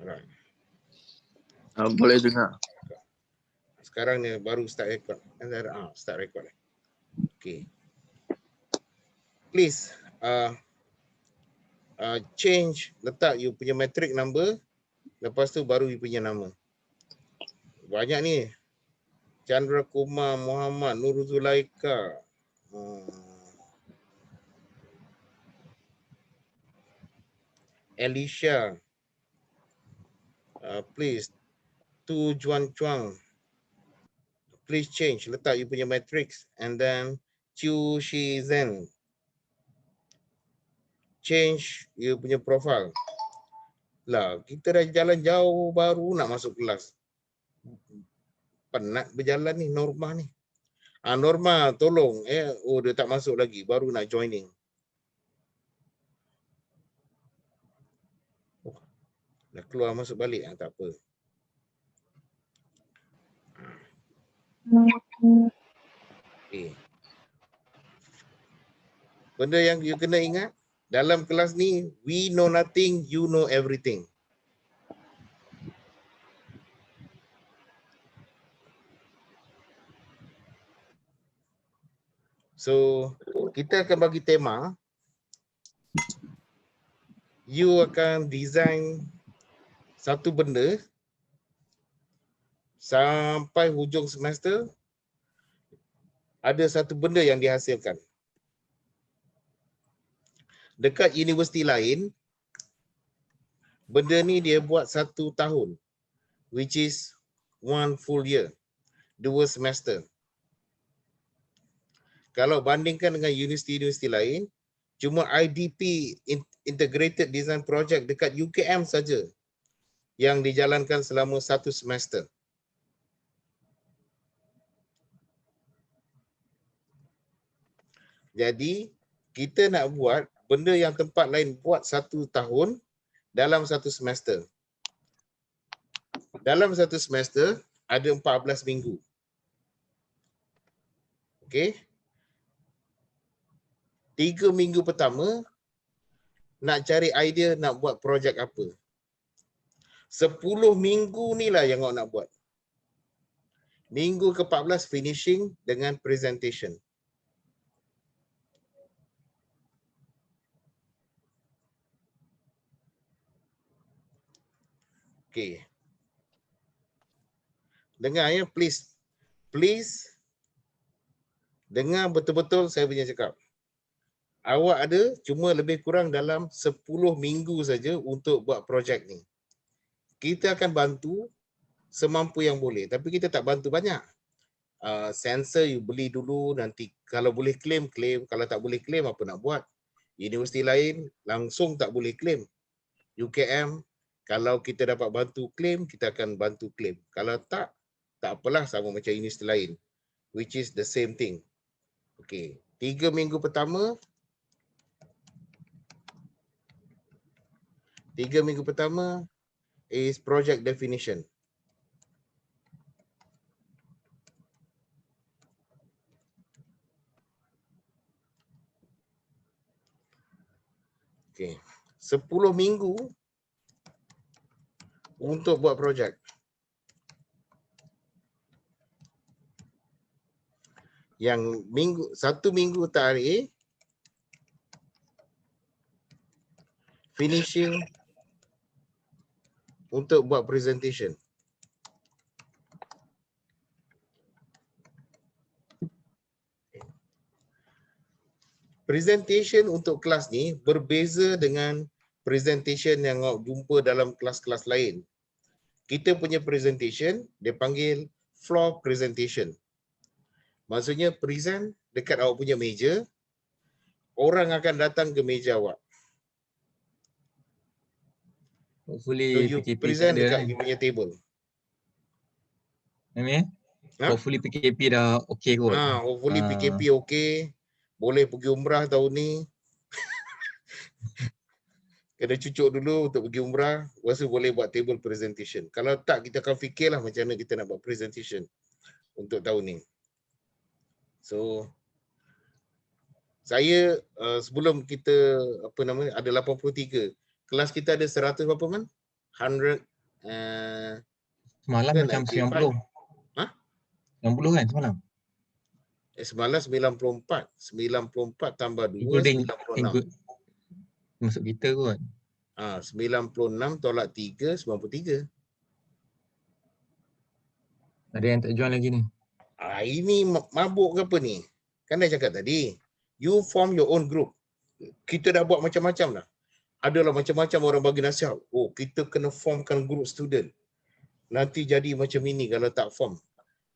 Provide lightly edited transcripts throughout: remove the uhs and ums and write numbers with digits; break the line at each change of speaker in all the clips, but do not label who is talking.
Alright.
Boleh dengar.
Sekarang ni baru start record. Start record. Okay. Please change, letak you punya metric number, lepas tu baru you punya nama. Banyak ni. Chandra Kumar Muhammad Nur Zulaika. Alicia. Please. Tu Juan Chuang. Please change, letak you punya matrix, and then Chu Shi Zen, change you punya profile. Lah, kita dah jalan jauh baru nak masuk kelas. Penat berjalan ni Norma ni. Norma tolong dia tak masuk lagi, baru nak joining. Dah keluar masuk balik tak apa. Okay. Benda yang you kena ingat, dalam kelas ni, we know nothing, you know everything. So, kita akan bagi tema. You akan design satu benda sampai hujung semester, ada satu benda yang dihasilkan. Dekat universiti lain, benda ni dia buat 1 tahun, which is 1 full year, 2 semester. Kalau bandingkan dengan universiti-universiti lain, cuma IDP, Integrated Design Project dekat UKM saja yang dijalankan selama 1 semester. Jadi, kita nak buat benda yang tempat lain buat 1 tahun dalam 1 semester. Dalam 1 semester, ada 14 minggu. Okey. 3 minggu pertama, nak cari idea nak buat projek apa. 10 minggu ni lah yang awak nak buat. Minggu ke-14 finishing dengan presentation. Okey. Dengar ya, please. Please dengar betul-betul saya punya cakap. Awak ada cuma lebih kurang dalam 10 minggu saja untuk buat projek ni. Kita akan bantu semampu yang boleh, tapi kita tak bantu banyak. Sensor you beli dulu, nanti kalau boleh claim, claim. Kalau tak boleh claim, apa nak buat? Universiti lain langsung tak boleh claim. UKM, kalau kita dapat bantu claim, kita akan bantu claim. Kalau tak, tak apalah, sama macam universiti lain, which is the same thing. Okey, 3 minggu pertama, 3 minggu pertama is project definition. Okey, 10 minggu untuk buat projek. Yang minggu, 1 minggu tarik finishing untuk buat presentation. Presentation untuk kelas ni berbeza dengan presentation yang awak jumpa dalam kelas-kelas lain. Kita punya presentation, dia panggil floor presentation. Maksudnya present dekat awak punya meja, orang akan datang ke meja awak.
Hopefully
So you
PKP
present
tak ada
dekat
kan?
you punya table.
Hopefully PKP dah okey kot.
Hopefully PKP okey. Boleh pergi umrah tahun ni. Kena cucuk dulu untuk pergi umrah, lepas tu boleh buat table presentation. Kalau tak, kita akan fikirlah macam mana kita nak buat presentation untuk tahun ni. So, saya sebelum kita ada 83, kelas kita ada 100 berapa man? 100
Semalam
Kan
macam
95.
90.
Hah?
90 kan semalam?
Semalam 94. 94 tambah 2,
Including
96.
include masuk kita kot.
96 tolak 3, 93.
Ada yang tak join lagi ni.
Ini mabuk ke apa ni? Kan dah cakap tadi, you form your own group. Kita dah buat macam-macam dah. Adalah macam-macam orang bagi nasihat. Oh, kita kena formkan group student. Nanti jadi macam ini kalau tak form.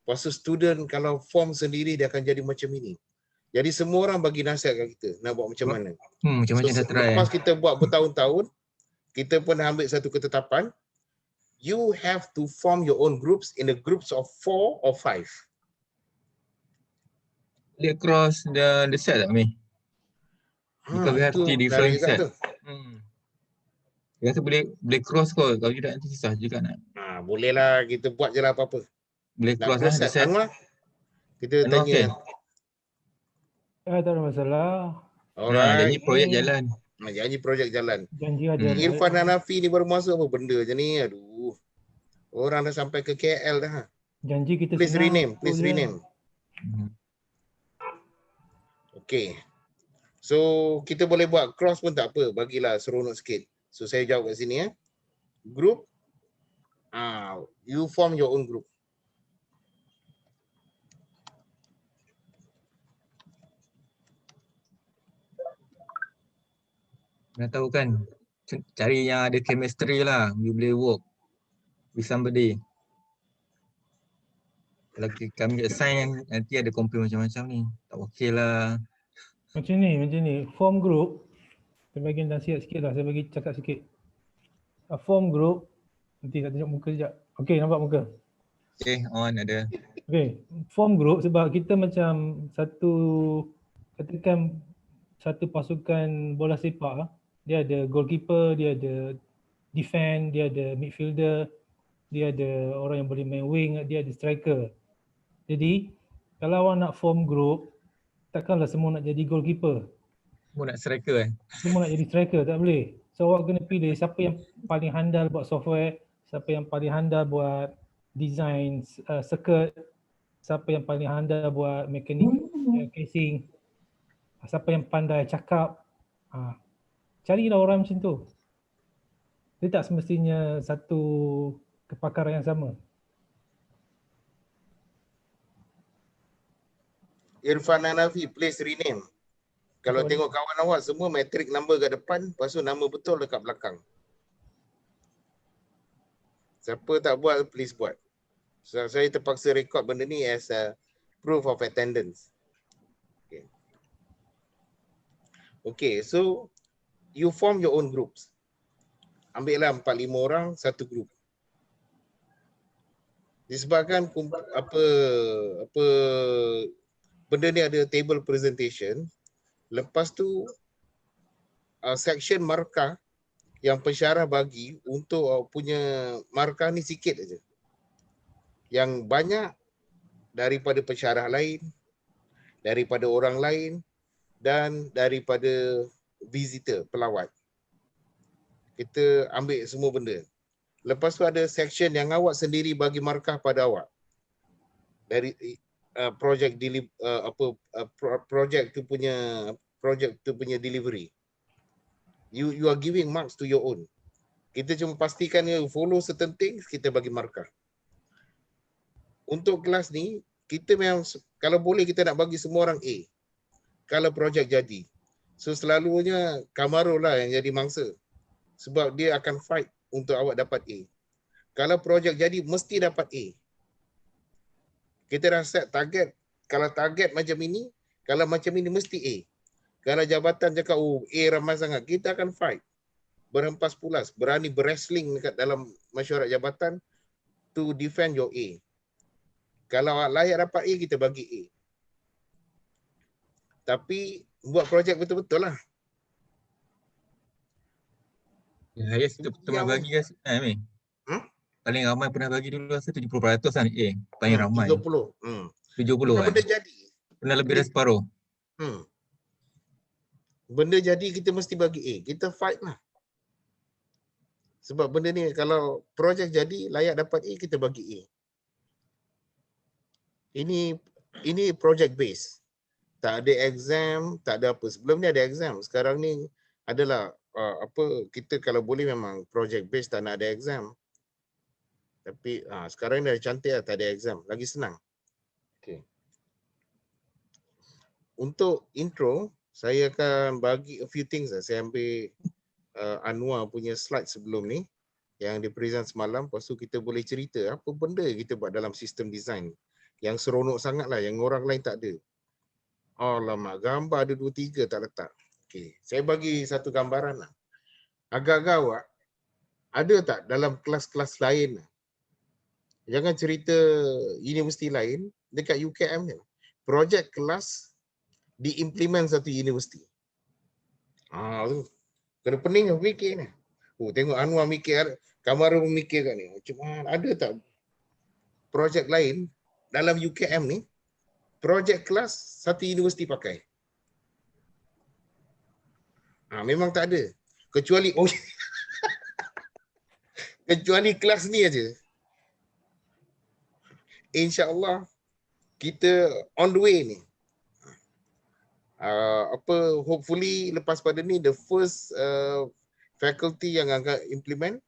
Lepas tu student kalau form sendiri dia akan jadi macam ini. Jadi semua orang bagi nasihat kat kita nak buat macam mana.
Macam-macam dah try.
Lepas kita buat bertahun-tahun, kita pun dah ambil satu ketetapan. You have to form your own groups in the groups of 4 or 5.
Boleh cross the set tak Mi? Because we have
Itu
3
menarik
different
juga
set.
tu.
Dia kata boleh cross kot. Kalau tidak nanti susah juga nak.
Boleh lah, kita buat je lah apa-apa.
Boleh
Nak
cross
cross
the set.
Anwar, kita
Anwar,
tanya.
Tak ada masalah.
Janji
Alright.
projek jalan.
Janji projek jalan.
Janji ada.
Irfan Hanafi ni baru masuk apa benda je ni? Aduh. Orang dah sampai ke KL dah.
Janji kita
Please
senang.
rename, please
Betul je.
rename. Okay. So, kita boleh buat cross pun tak apa. Bagilah seronok sikit. So, saya jawab kat sini. Group. You form your own group.
Dah tahu kan. Cari yang ada chemistry lah. You boleh work with somebody. Kalau kami assign nanti ada komplain macam-macam ni. Tak okey lah.
Macam ni. Form group. Saya bagi nasihat sikit lah. Saya bagi cakap sikit. Form group. Nanti tak tunjuk muka sekejap. Okey, nampak muka?
Okay, on ada.
Okey. Form group sebab kita macam katakan satu pasukan bola sepak. Dia ada goalkeeper, dia ada defend, dia ada midfielder, dia ada orang yang boleh main wing, dia ada striker. Jadi kalau awak nak form group, takkanlah semua nak jadi goalkeeper.
Semua nak striker kan?
Semua nak jadi striker, tak boleh. So awak kena pilih siapa yang paling handal buat software, siapa yang paling handal buat design circuit, siapa yang paling handal buat mekanik casing, siapa yang pandai cakap. Carilah orang macam tu. Dia tak semestinya satu kepakaran yang sama.
Irfan Hanafi, please rename. Kalau tengok kawan awak semua metric number kat depan, lepas tu nama betul dekat belakang. Siapa tak buat, please buat. So, saya terpaksa rekod benda ni as a proof of attendance. Okay, so you form your own groups. Ambil lah 4-5 orang, satu group. Disebabkan benda ni ada table presentation. Lepas tu section markah yang pensyarah bagi untuk punya markah ni sikit aja. Yang banyak daripada pensyarah lain, daripada orang lain dan daripada visitor, pelawat. Kita ambil semua benda. Lepas tu ada section yang awak sendiri bagi markah pada awak. Dari project tu punya delivery. You are giving marks to your own. Kita cuma pastikan you follow certain things, kita bagi markah. Untuk kelas ni, kita memang kalau boleh kita nak bagi semua orang A. Kalau projek jadi. So selalunya Kamarul lah yang jadi mangsa. Sebab dia akan fight untuk awak dapat A. Kalau projek jadi, mesti dapat A. Kita dah set target. Kalau target macam ini, kalau macam ini mesti A. Kalau jabatan cakap, A ramai sangat, kita akan fight. Berhempas pulas, berani berwrestling dekat dalam mesyuarat jabatan to defend your A. Kalau awak layak dapat A, kita bagi A. Tapi buat projek betul-betul lah.
Highest kita pernah bagi guys. Mi. Paling ramai pernah bagi dulu rasa 70% kan paling ramai.
70.
70 kan.
Benda jadi.
Pernah lebih dari separuh.
Benda jadi kita mesti bagi A. Kita fight lah. Sebab benda ni kalau projek jadi layak dapat A, kita bagi A. Ini project base. Tak ada exam, tak ada apa. Sebelum ni ada exam. Sekarang ni adalah kita kalau boleh memang project base tak nak ada exam. Tapi sekarang ni dah cantik lah, tak ada exam. Lagi senang. Okay. Untuk intro, saya akan bagi a few things lah. Saya ambil Anwar punya slide sebelum ni yang dia present semalam. Lepas tu kita boleh cerita apa benda kita buat dalam sistem design yang seronok sangat lah, yang orang lain tak ada. Alamak, gambar ada 2-3 tak letak. Okay. Saya bagi satu gambaran lah. Agak-agak awak ada tak dalam kelas-kelas lain? Jangan cerita universiti lain, dekat UKM ni. Projek kelas diimplement satu universiti. Tu. Kena pening lah fikir ni. Tengok Anwar mikir, Kamaru mikir kat ni. Macam mana ada tak projek lain dalam UKM ni, projek kelas satu universiti pakai? Memang tak ada. Kecuali kecuali kelas ni aja. InsyaAllah kita on the way ni. Hopefully lepas pada ni the first faculty yang akan implement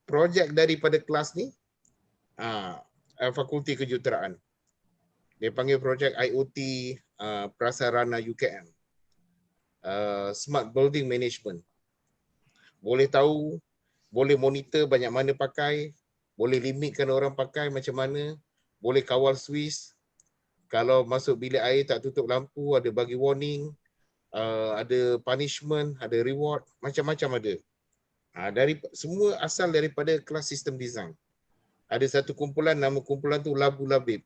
projek daripada kelas ni, fakulti kejuruteraan. Dia panggil projek IoT Prasarana UKM. Smart Building Management. Boleh tahu, boleh monitor banyak mana pakai, boleh limitkan orang pakai macam mana, boleh kawal switch. Kalau masuk bilik air tak tutup lampu, ada bagi warning, ada punishment, ada reward, macam-macam ada. Semua asal daripada kelas sistem design. Ada satu kumpulan, nama kumpulan tu Labu Labib.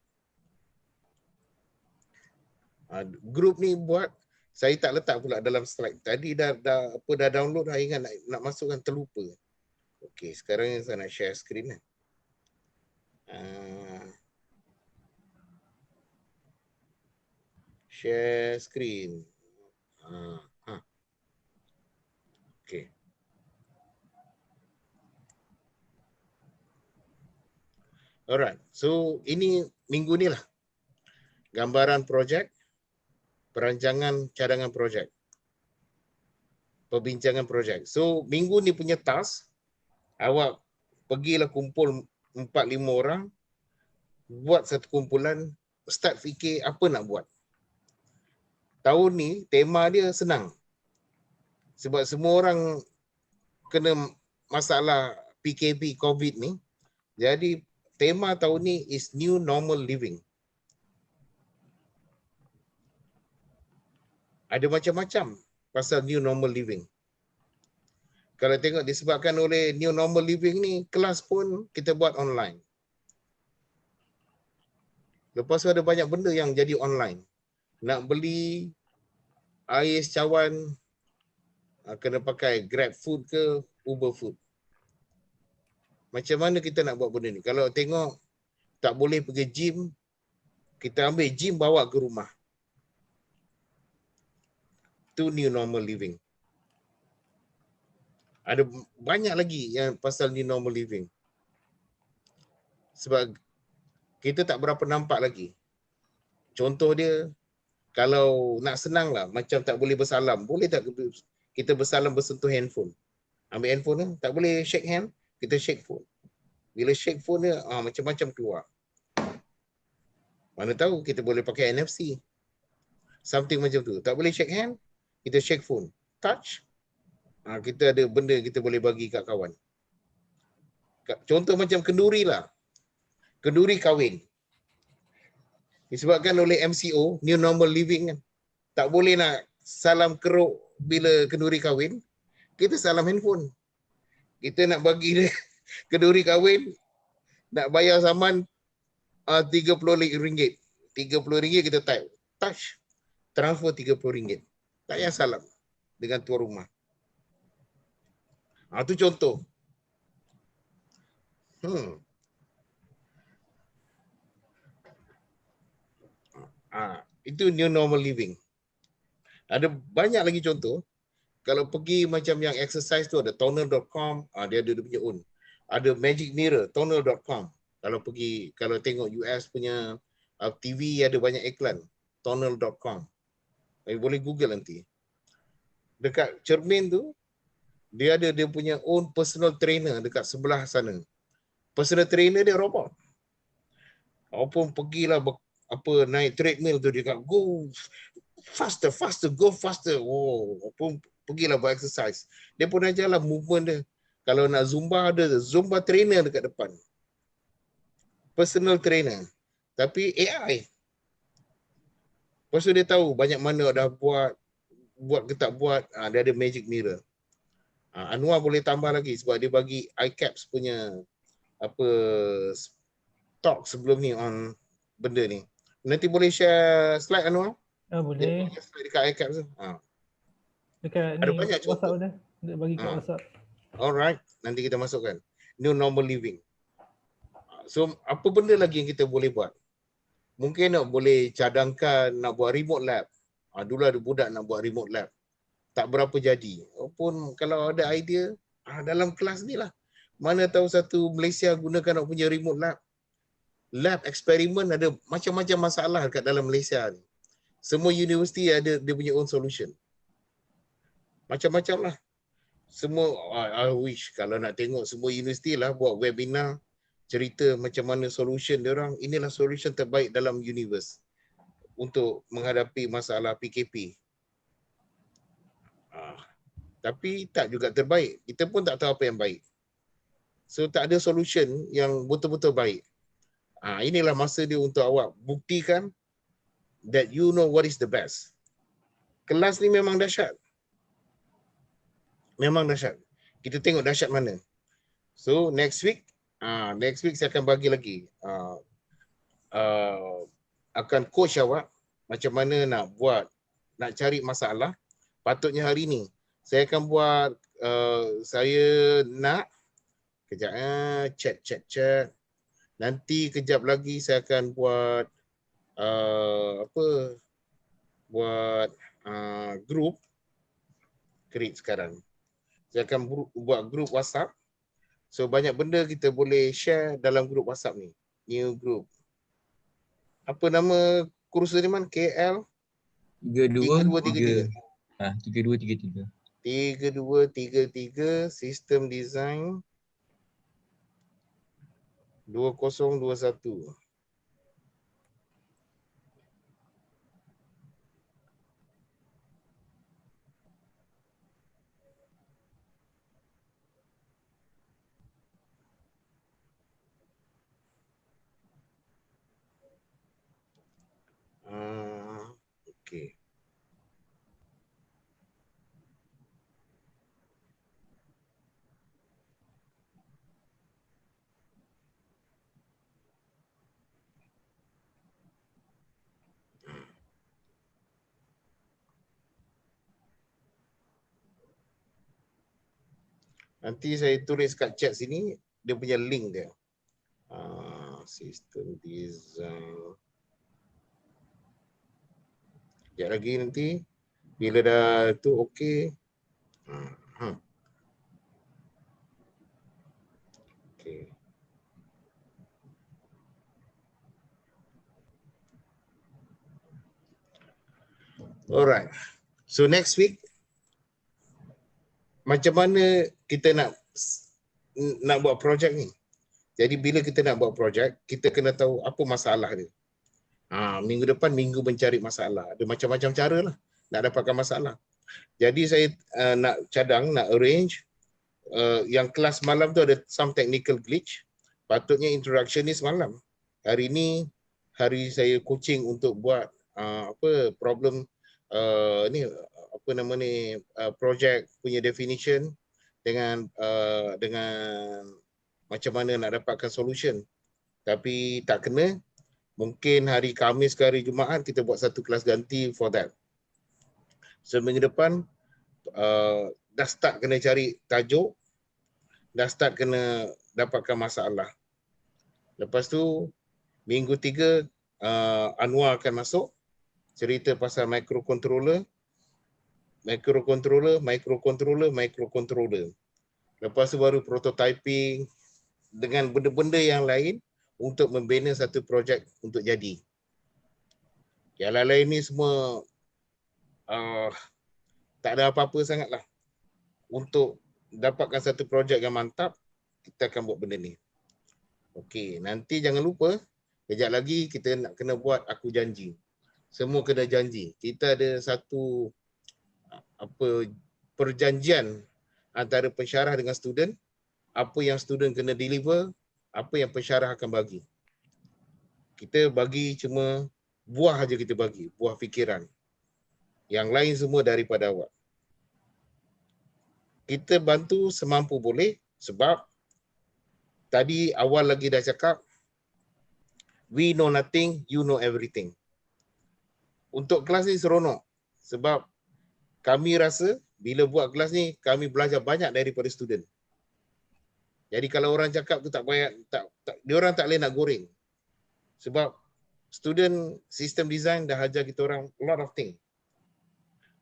Grup ni buat, saya tak letak pula dalam slide. Tadi dah download, dah ingat nak masukkan, terlupa. Okey, sekarang saya nak share screen kan. Share screen. Okay. Alright. So ini minggu ni lah gambaran projek, perancangan cadangan projek, perbincangan projek. So minggu ni punya task, awak pergilah kumpul 4-5 orang, buat satu kumpulan, start fikir apa nak buat. Tahun ni tema dia senang. Sebab semua orang kena masalah PKP COVID ni. Jadi tema tahun ni is New Normal Living. Ada macam-macam pasal New Normal Living. Kalau tengok disebabkan oleh New Normal Living ni, kelas pun kita buat online. Lepas tu ada banyak benda yang jadi online. Nak beli air secawan, kena pakai Grab Food ke Uber Food. Macam mana kita nak buat benda ni? Kalau tengok tak boleh pergi gym, kita ambil gym bawa ke rumah. Itu New Normal Living. Ada banyak lagi yang pasal New Normal Living. Sebab kita tak berapa nampak lagi. Contoh dia, kalau nak senang lah, macam tak boleh bersalam. Boleh tak kita bersalam bersentuh handphone? Ambil handphone ni, tak boleh shake hand, kita shake phone. Bila shake phone dia, macam-macam keluar. Mana tahu kita boleh pakai NFC. Something macam tu. Tak boleh shake hand, kita shake phone. Touch, kita ada benda kita boleh bagi kat kawan. Contoh macam kenduri lah. Kenduri kahwin. Disebabkan oleh MCO, New Normal Living kan. Tak boleh nak salam keruk bila kenduri kahwin, kita salam handphone. Kita nak bagi dia kenduri kahwin, nak bayar saman RM30. RM30 kita type. Touch, transfer RM30. Tak payah salam dengan tuan rumah. Itu contoh. Itu New Normal Living. Ada banyak lagi contoh. Kalau pergi macam yang exercise tu ada tonal.com, dia ada dia punya own. Ada Magic Mirror, tonal.com. Kalau tengok US punya TV ada banyak iklan, tonal.com. Boleh Google nanti. Dekat cermin tu dia ada dia punya own personal trainer dekat sebelah sana. Personal trainer dia robot. Walaupun pergilah naik treadmill tu dia kata go faster, go faster. Walaupun pergilah buat exercise. Dia pun ajarlah movement dia. Kalau nak Zumba ada Zumba trainer dekat depan. Personal trainer. Tapi AI. Lepas tu dia tahu banyak mana dah buat ke tak buat. Dia ada Magic Mirror. Anwar boleh tambah lagi sebab dia bagi iCaps punya talk sebelum ni on benda ni. Nanti boleh share slide Anwar?
Boleh.
Dia slide dekat iCaps tu.
Dekat
Ada
ni
banyak
WhatsApp
contoh.
dah. Dia bagi kat WhatsApp.
Alright, nanti kita masukkan. New normal living. So apa benda lagi yang kita boleh buat? Mungkin boleh cadangkan nak buat remote lab. Dulu ada budak nak buat remote lab. Tak berapa jadi. Walaupun kalau ada idea, dalam kelas ni lah. Mana tahu satu Malaysia gunakan nak punya remote lab. Lab eksperimen ada macam-macam masalah kat dalam Malaysia ni. Semua universiti ada dia punya own solution. Macam-macam lah. Semua, I wish kalau nak tengok semua universiti lah buat webinar cerita macam mana solution dia orang. Inilah solution terbaik dalam universe untuk menghadapi masalah PKP. Tapi tak juga terbaik. Kita pun tak tahu apa yang baik. So tak ada solution yang betul-betul baik. Inilah masa dia untuk awak buktikan that you know what is the best. Kelas ni memang dahsyat. Memang dahsyat. Kita tengok dahsyat mana. So next week saya akan bagi lagi akan coach awak macam mana nak cari masalah. Patutnya hari ni saya akan buat saya nak kejap chat. Nanti kejap lagi saya akan buat grup create sekarang. Saya akan buat grup WhatsApp. So banyak benda kita boleh share dalam grup WhatsApp ni. New group. Apa nama kursus ni Man? KL 3233.
3233.
3233 Sistem Design 2021. Okay. Nanti saya tulis kat chat sini dia punya link dia. Sistem design. Sekejap lagi nanti bila dah tu okey. Okay. Alright. So next week macam mana kita nak buat projek ni. Jadi bila kita nak buat projek, kita kena tahu apa masalah dia. Minggu depan minggu mencari masalah. Ada macam-macam cara lah nak dapatkan masalah. Jadi saya nak arrange yang kelas malam tu ada some technical glitch. Patutnya introduction ni semalam. Hari ni hari saya coaching untuk buat problem project punya definition dengan macam mana nak dapatkan solution. Tapi tak kena. Mungkin hari Khamis ke hari Jumaat kita buat satu kelas ganti for that. So minggu depan dah start kena cari tajuk, dah start kena dapatkan masalah. Lepas tu minggu 3 Anwar akan masuk cerita pasal microcontroller. microcontroller. Lepas tu baru prototyping dengan benda-benda yang lain untuk membina satu projek untuk jadi. Yang lain-lain ni semua tak ada apa-apa sangatlah. Untuk dapatkan satu projek yang mantap, kita akan buat benda ni. Okey, nanti jangan lupa, kejap lagi kita nak kena buat aku janji. Semua kena janji. Kita ada satu perjanjian antara pensyarah dengan student, apa yang student kena deliver, apa yang pensyarah akan bagi. Kita bagi cuma buah aja kita bagi, buah fikiran. Yang lain semua daripada awak. Kita bantu semampu boleh sebab tadi awal lagi dah cakap, we know nothing, you know everything. Untuk kelas ni seronok sebab kami rasa bila buat kelas ni kami belajar banyak daripada student. Jadi kalau orang cakap tu tak payah, dia orang tak boleh nak goreng. Sebab student sistem design dah ajar kita orang a lot of thing.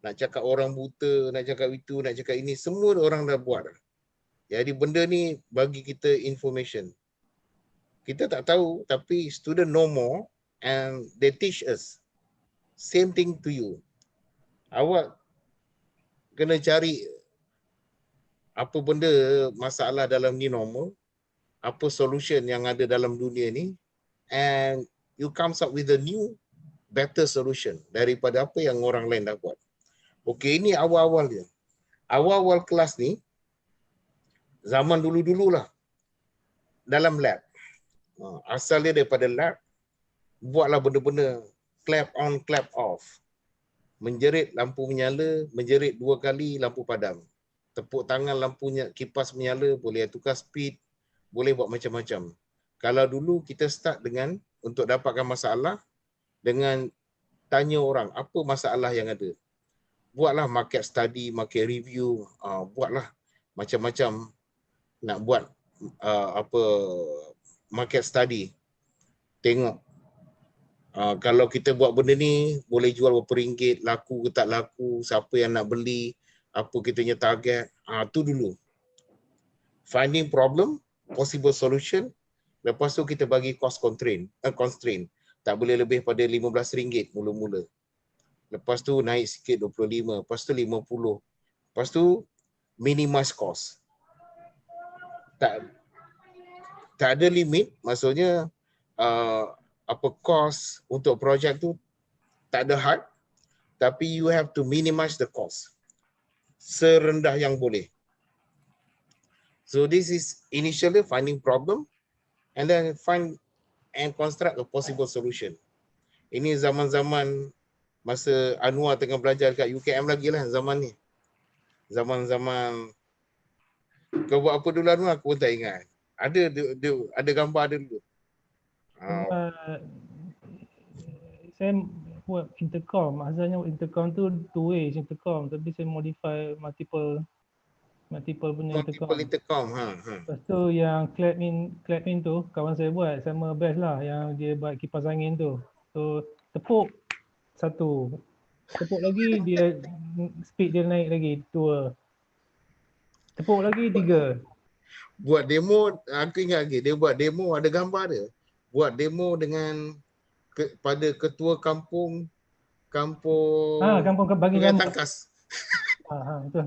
Nak cakap orang buta, nak cakap itu, nak cakap ini, semua orang dah buat. Jadi benda ni bagi kita information. Kita tak tahu tapi student know more and they teach us. Same thing to you. Awak kena cari apa benda masalah dalam ni normal, apa solution yang ada dalam dunia ni, and you comes up with a new better solution daripada apa yang orang lain dah buat. Okey, ini awal-awal dia. Awal-awal kelas ni, zaman dulu-dululah dalam lab. Asal dia daripada lab, buatlah benda-benda clap on, clap off. Menjerit lampu menyala, menjerit 2 kali lampu padam. Tepuk tangan lampunya, kipas menyala, boleh tukar speed, boleh buat macam-macam. Kalau dulu kita start dengan, untuk dapatkan masalah, dengan tanya orang, apa masalah yang ada. Buatlah market study, market review, buatlah macam-macam nak buat market study. Tengok kalau kita buat benda ni boleh jual berapa ringgit, laku ke tak laku, siapa yang nak beli, apa kita punya target. Tu dulu. Finding problem, possible solution. Lepas tu kita bagi cost constraint. Tak boleh lebih pada RM15 mula-mula. Lepas tu naik sikit 25, lepas tu 50. Lepas tu minimize cost. Tak ada limit, maksudnya cost untuk projek tu tak ada had, tapi you have to minimize the cost serendah yang boleh. So this is initially finding problem and then find and construct a possible solution. Ini zaman-zaman masa Anwar tengah belajar dekat UKM lagi lah zaman ni. Zaman-zaman kau buat apa dulu Anwar, aku pun tak ingat. Ada gambar ada dulu.
Saya buat intercom. Asalnya intercom tu two way intercom, tapi saya modify multiple punya
Multiple intercom.
Lepas tu yang clap in tu kawan saya buat sama best lah, yang dia buat kipas angin tu. So tepuk satu, tepuk lagi dia speed dia naik lagi 2, tepuk lagi 3.
Buat demo, aku ingat lagi dia buat demo, ada gambar dia. Buat demo dengan pada ketua kampung
Kampung bagi
Sungai
gambar.
Tangkas.
Betul.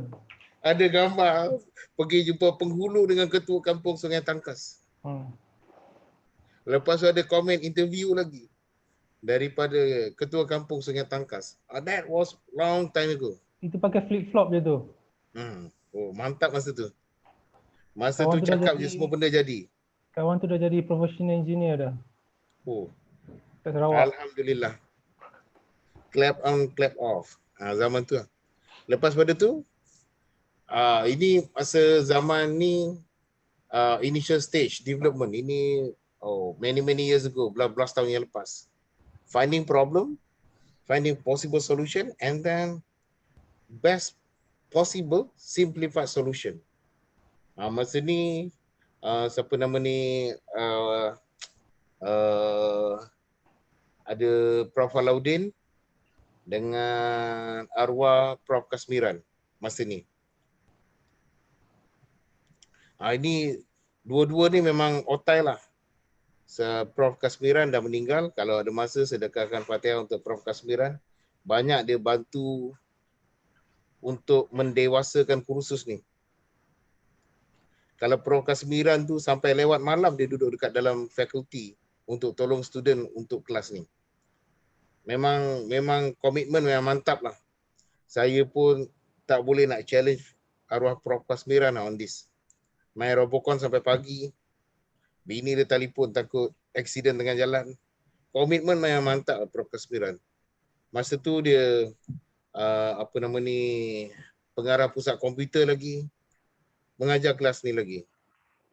Ada gambar pergi jumpa penghulu dengan ketua kampung Sungai Tangkas. Lepas tu ada komen interview lagi daripada ketua kampung Sungai Tangkas. That was long time ago.
Itu pakai flip flop je tu.
Oh, mantap masa tu. Masa
Kawan
tu
tu dah
cakap
jadi-
je semua benda jadi.
Kawan tu dah jadi professional engineer dah
Oh,
kat Sarawak.
alhamdulillah. Clap on, clap off. Zaman tu lah. Lepas pada tu, ini masa zaman ni initial stage development. Ini many years ago, belas tahun yang lepas. Finding problem, finding possible solution, and then best possible simplified solution. Masa ni siapa nama ni ada Prof. Alauddin, dengan arwah Prof Kasmiran masa ni. Ini dua-dua ni memang otai lah. Prof Kasmiran dah meninggal. Kalau ada masa sedekahkan Fatihah untuk Prof Kasmiran. Banyak dia bantu untuk mendewasakan kursus ni. Kalau Prof Kasmiran tu sampai lewat malam dia duduk dekat dalam fakulti untuk tolong student untuk kelas ni. Memang komitmen memang mantap lah. Saya pun tak boleh nak challenge arwah Prof Kasmiran on this. Main Robocon sampai pagi. Bini dia telefon takut accident tengah jalan. Komitmen memang mantap Prof Kasmiran. Masa tu dia pengarah pusat komputer lagi. Mengajar kelas ni lagi.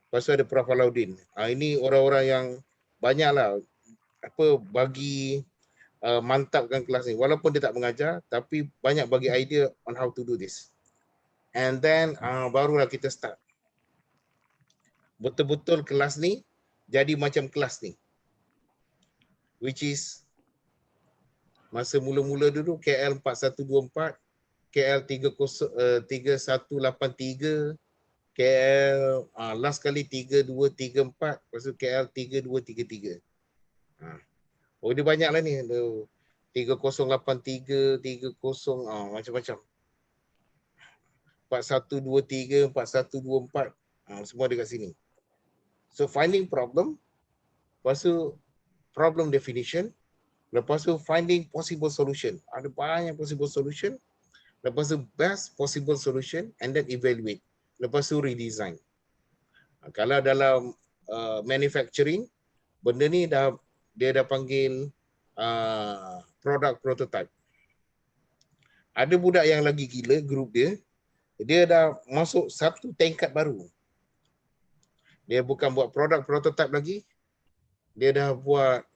Lepas tu ada Prof Alauddin. Ini orang-orang yang banyaklah bagi mantapkan kelas ni. Walaupun dia tak mengajar, tapi banyak bagi idea on how to do this. And then barulah kita start. Betul-betul kelas ni jadi macam kelas ni. Which is masa mula-mula dulu KL 4124, KL 3183, KL last kali 3234, lepas tu KL 3233. Oh dia banyak lah ni. 3083, 30 macam-macam. 4123, 4124. Semua dekat sini. So finding problem, lepas tu problem definition, lepas tu finding possible solution. Ada banyak possible solution. Lepas tu best possible solution and then evaluate. Lepas tu redesign. Kalau dalam manufacturing, benda ni dia dah panggil product prototype. Ada budak yang lagi gila, grup dia dah masuk satu tingkat baru. Dia bukan buat product prototype lagi, dia dah buat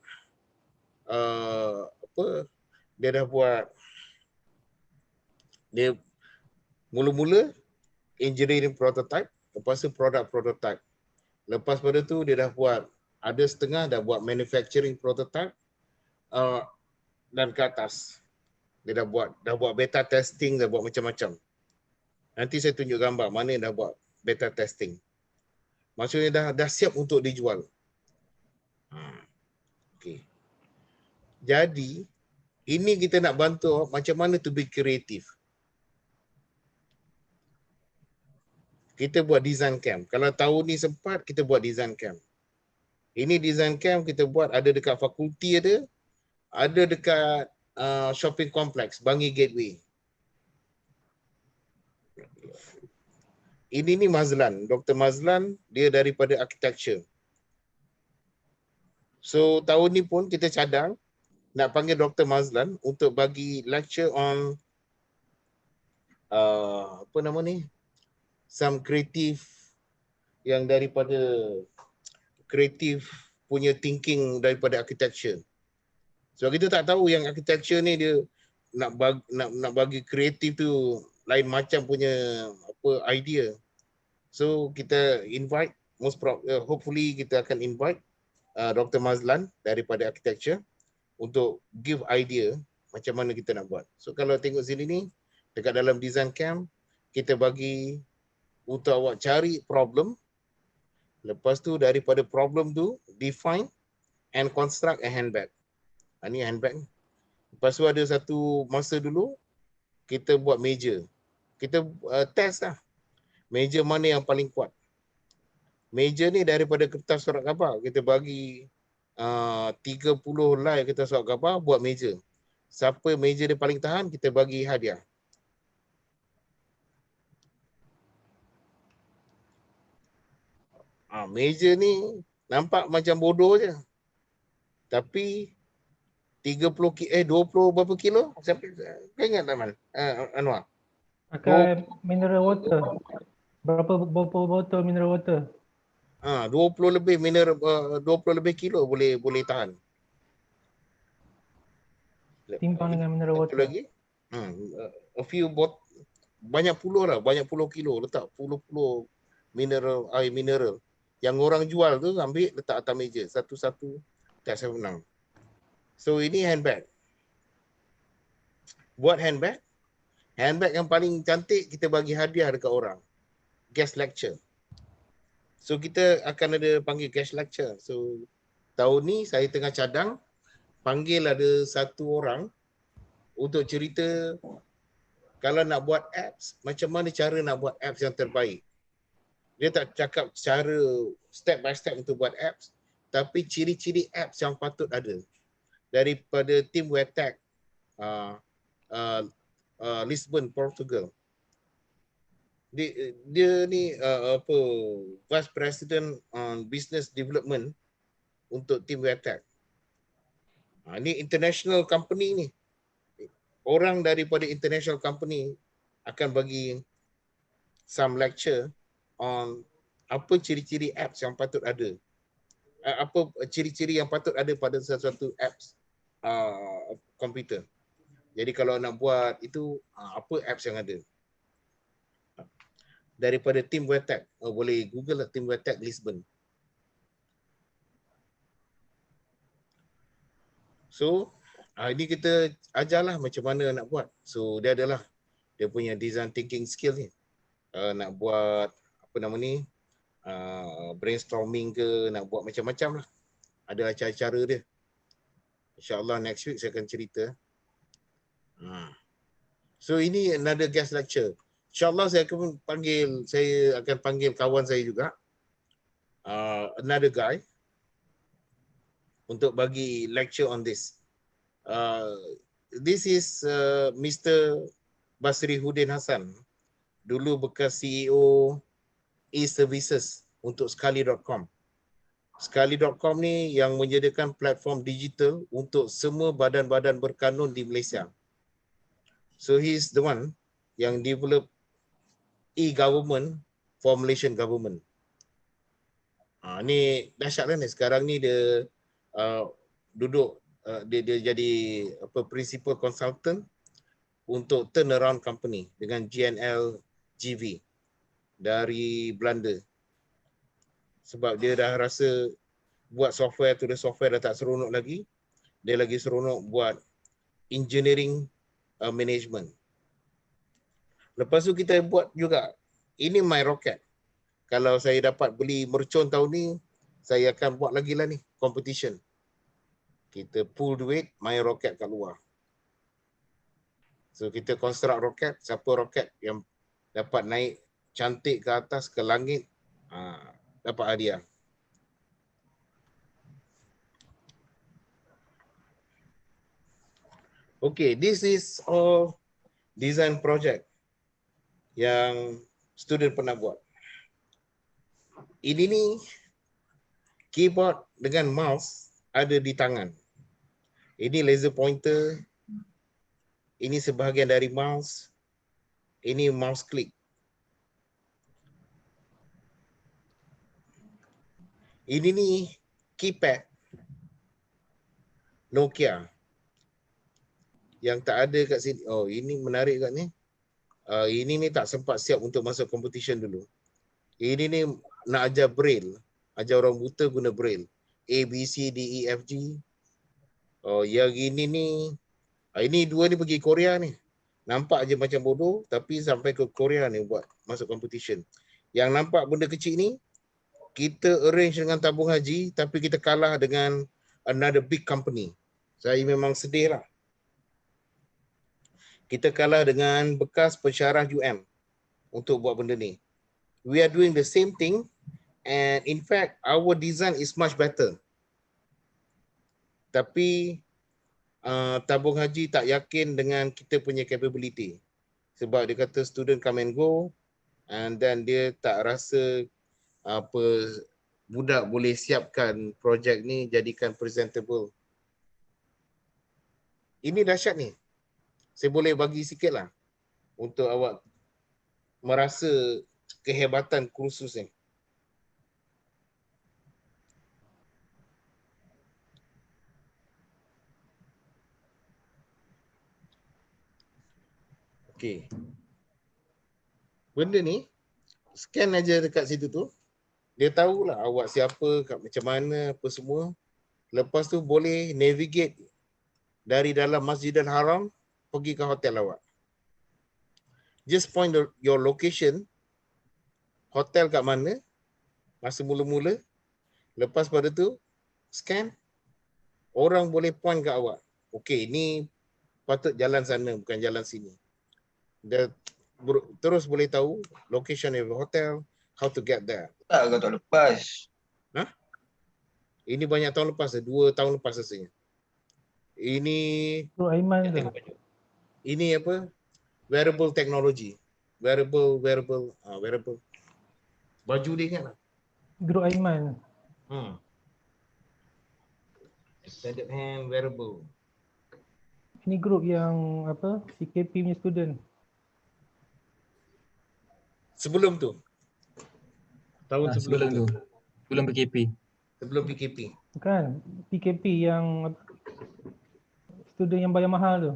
dia mula-mula engineering prototype, lepas tu product prototype. Lepas pada tu dia dah buat, ada setengah dah buat manufacturing prototype dan ke atas. Dia dah buat beta testing, dah buat macam-macam. Nanti saya tunjuk gambar mana yang dah buat beta testing. Maksudnya dah siap untuk dijual. Okay. Jadi ini kita nak bantu macam mana to be creative. Kita buat design camp. Kalau tahun ni sempat, kita buat design camp. Ini design camp kita buat ada dekat fakulti ada dekat shopping complex, Bangi Gateway. Ini ni Mazlan, Dr. Mazlan, dia daripada architecture. So tahun ni pun kita cadang nak panggil Dr. Mazlan untuk bagi lecture on some creative yang daripada creative punya thinking daripada architecture. So kita tak tahu yang architecture ni dia nak bagi kreatif tu lain macam punya idea. So kita invite hopefully kita akan invite Dr. Mazlan daripada architecture untuk give idea macam mana kita nak buat. So kalau tengok sini ni dekat dalam design camp kita bagi untuk awak cari problem. Lepas tu daripada problem tu define and construct a handbag. Ini handbag. Lepas tu ada satu masa dulu kita buat meja. Kita test lah. Meja mana yang paling kuat. Meja ni daripada kertas surat khabar. Kita bagi 30 helai kertas surat khabar buat meja. Siapa meja dia paling tahan, kita bagi hadiah. Meja ni nampak macam bodoh je. Tapi 20 berapa kilo? Siapa kau ingat tak Man? Anwar.
Pakai mineral water. Berapa botol mineral water?
20 lebih mineral 20 lebih kilo boleh tahan.
Timbang dengan mineral
Satu
water.
lagi. A few banyak puluh kilo letak puluh air mineral. Yang orang jual tu ambil letak atas meja satu-satu tak saya menang. So ini handbag. buat handbag. Handbag yang paling cantik kita bagi hadiah dekat orang. Guest lecture. So kita akan ada panggil guest lecture. So tahun ni saya tengah cadang panggil ada satu orang untuk cerita kalau nak buat apps, macam mana cara nak buat apps yang terbaik. Dia tak cakap cara step by step untuk buat apps, tapi ciri-ciri apps yang patut ada. Daripada tim Wetech, Lisbon, Portugal. Dia ni Vice President on Business Development untuk tim Wetech. Ni international company ni. Orang daripada international company akan bagi some lecture on apa ciri-ciri apps yang patut ada. Apa ciri-ciri yang patut ada pada sesuatu apps komputer. Jadi kalau nak buat itu, apa apps yang ada. Daripada tim Wetech, boleh Google lah tim Wetech Lisbon. So, ini kita ajarlah macam mana nak buat. So, dia adalah dia punya design thinking skill ni. Nak buat apa nama ni, brainstorming ke, nak buat macam-macam lah. Ada cara-cara dia. InsyaAllah next week saya akan cerita. So, ini another guest lecture. InsyaAllah saya akan panggil kawan saya juga. Another guy. Untuk bagi lecture on this. This is Mr. Basri Hudin Hassan. Dulu bekas CEO e-services untuk Sekali.com. Sekali.com ni yang menyediakan platform digital untuk semua badan-badan berkanun di Malaysia. So he's the one yang develop e-government for Malaysian government. Ni dahsyat lah ni. Sekarang ni dia duduk, dia jadi principal consultant untuk turnaround company dengan GNL GV dari Belanda. Sebab dia dah rasa buat software tu, software dah tak seronok lagi. Dia lagi seronok buat engineering management. Lepas tu kita buat juga, ini My Rocket. Kalau saya dapat beli mercon tahun ni, saya akan buat lagi lah ni, competition. Kita pull duit, My Rocket kat luar. So kita construct roket, siapa roket yang dapat naik cantik ke atas, ke langit, dapat hadiah. Okay, this is all design project yang student pernah buat. Ini ni keyboard dengan mouse ada di tangan. Ini laser pointer. Ini sebahagian dari mouse. Ini mouse click. Ini ni keypad Nokia yang tak ada kat sini. Oh, ini menarik kat ni. Ini ni tak sempat siap untuk masuk competition dulu. Ini ni nak ajar braille. Ajar orang buta guna braille. A, B, C, D, E, F, G. Oh, yang ini ni. Ini dua ni pergi Korea ni. Nampak je macam bodoh, tapi sampai ke Korea ni buat masuk competition. Yang nampak benda kecil ni, kita arrange dengan tabung haji, tapi kita kalah dengan another big company. Saya memang sedih lah. Kita kalah dengan bekas pensyarah UM untuk buat benda ni. We are doing the same thing, and in fact, our design is much better. Tapi tabung haji tak yakin dengan kita punya capability. Sebab dia kata student come and go, and then dia tak rasa budak boleh siapkan projek ni jadikan presentable. Ini dahsyat ni. Saya boleh bagi sikit lah untuk awak merasa kehebatan kursus ni. Okey. Benda ni scan aja dekat situ tu. Dia tahulah awak siapa, kat macam mana, apa semua. Lepas tu boleh navigate dari dalam Masjidil Haram pergi ke hotel awak. Just point your location, hotel kat mana, masa mula-mula. Lepas pada tu, scan, orang boleh point kat awak. Okey, ni patut jalan sana, bukan jalan sini. Dia terus boleh tahu location of the hotel, how to get there.
Tak kau tak lepas.
Ini banyak tahun lepas, 2 tahun lepas rasanya. Ini
Bro Aiman tu.
ini apa? Wearable technology. Wearable. Baju dia ingat lah.
Group Aiman.
Extended hand wearable.
Ini grup yang apa? PKP punya student.
Sebelum tu. Tahun sebelum tu.
Sebelum PKP.
Sebelum PKP.
Bukan, PKP yang apa? Student yang bayar mahal tu.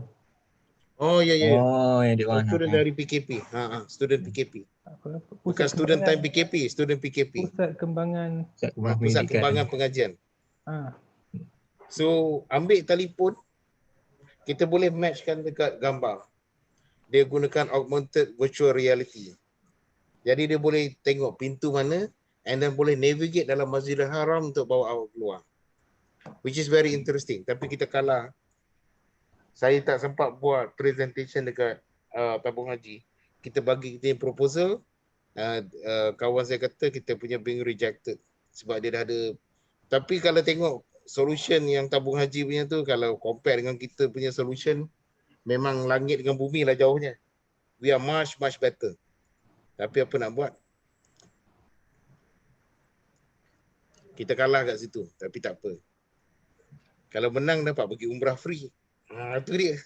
Oh ya.
Oh, yang dia orang.
Student dari PKP. Student PKP.
Apa?
Bukan student time PKP, student PKP.
Pusat Kembangan.
Pusat Kembangan Pengajian.
Ah,
So ambil telefon, kita boleh matchkan dekat gambar. Dia gunakan augmented virtual reality. Jadi dia boleh tengok pintu mana and then boleh navigate dalam Masjidil Haram untuk bawa awak keluar. Which is very interesting. Tapi kita kalah. Saya tak sempat buat presentation dekat tabung haji. Kita bagi kita proposal, kawan saya kata kita punya being rejected sebab dia dah ada. Tapi kalau tengok solution yang tabung haji punya tu, kalau compare dengan kita punya solution, memang langit dengan bumi lah jauhnya. We are much better. Tapi apa nak buat? Kita kalah kat situ, tapi tak apa. Kalau menang dapat pergi umrah free. Itu dia.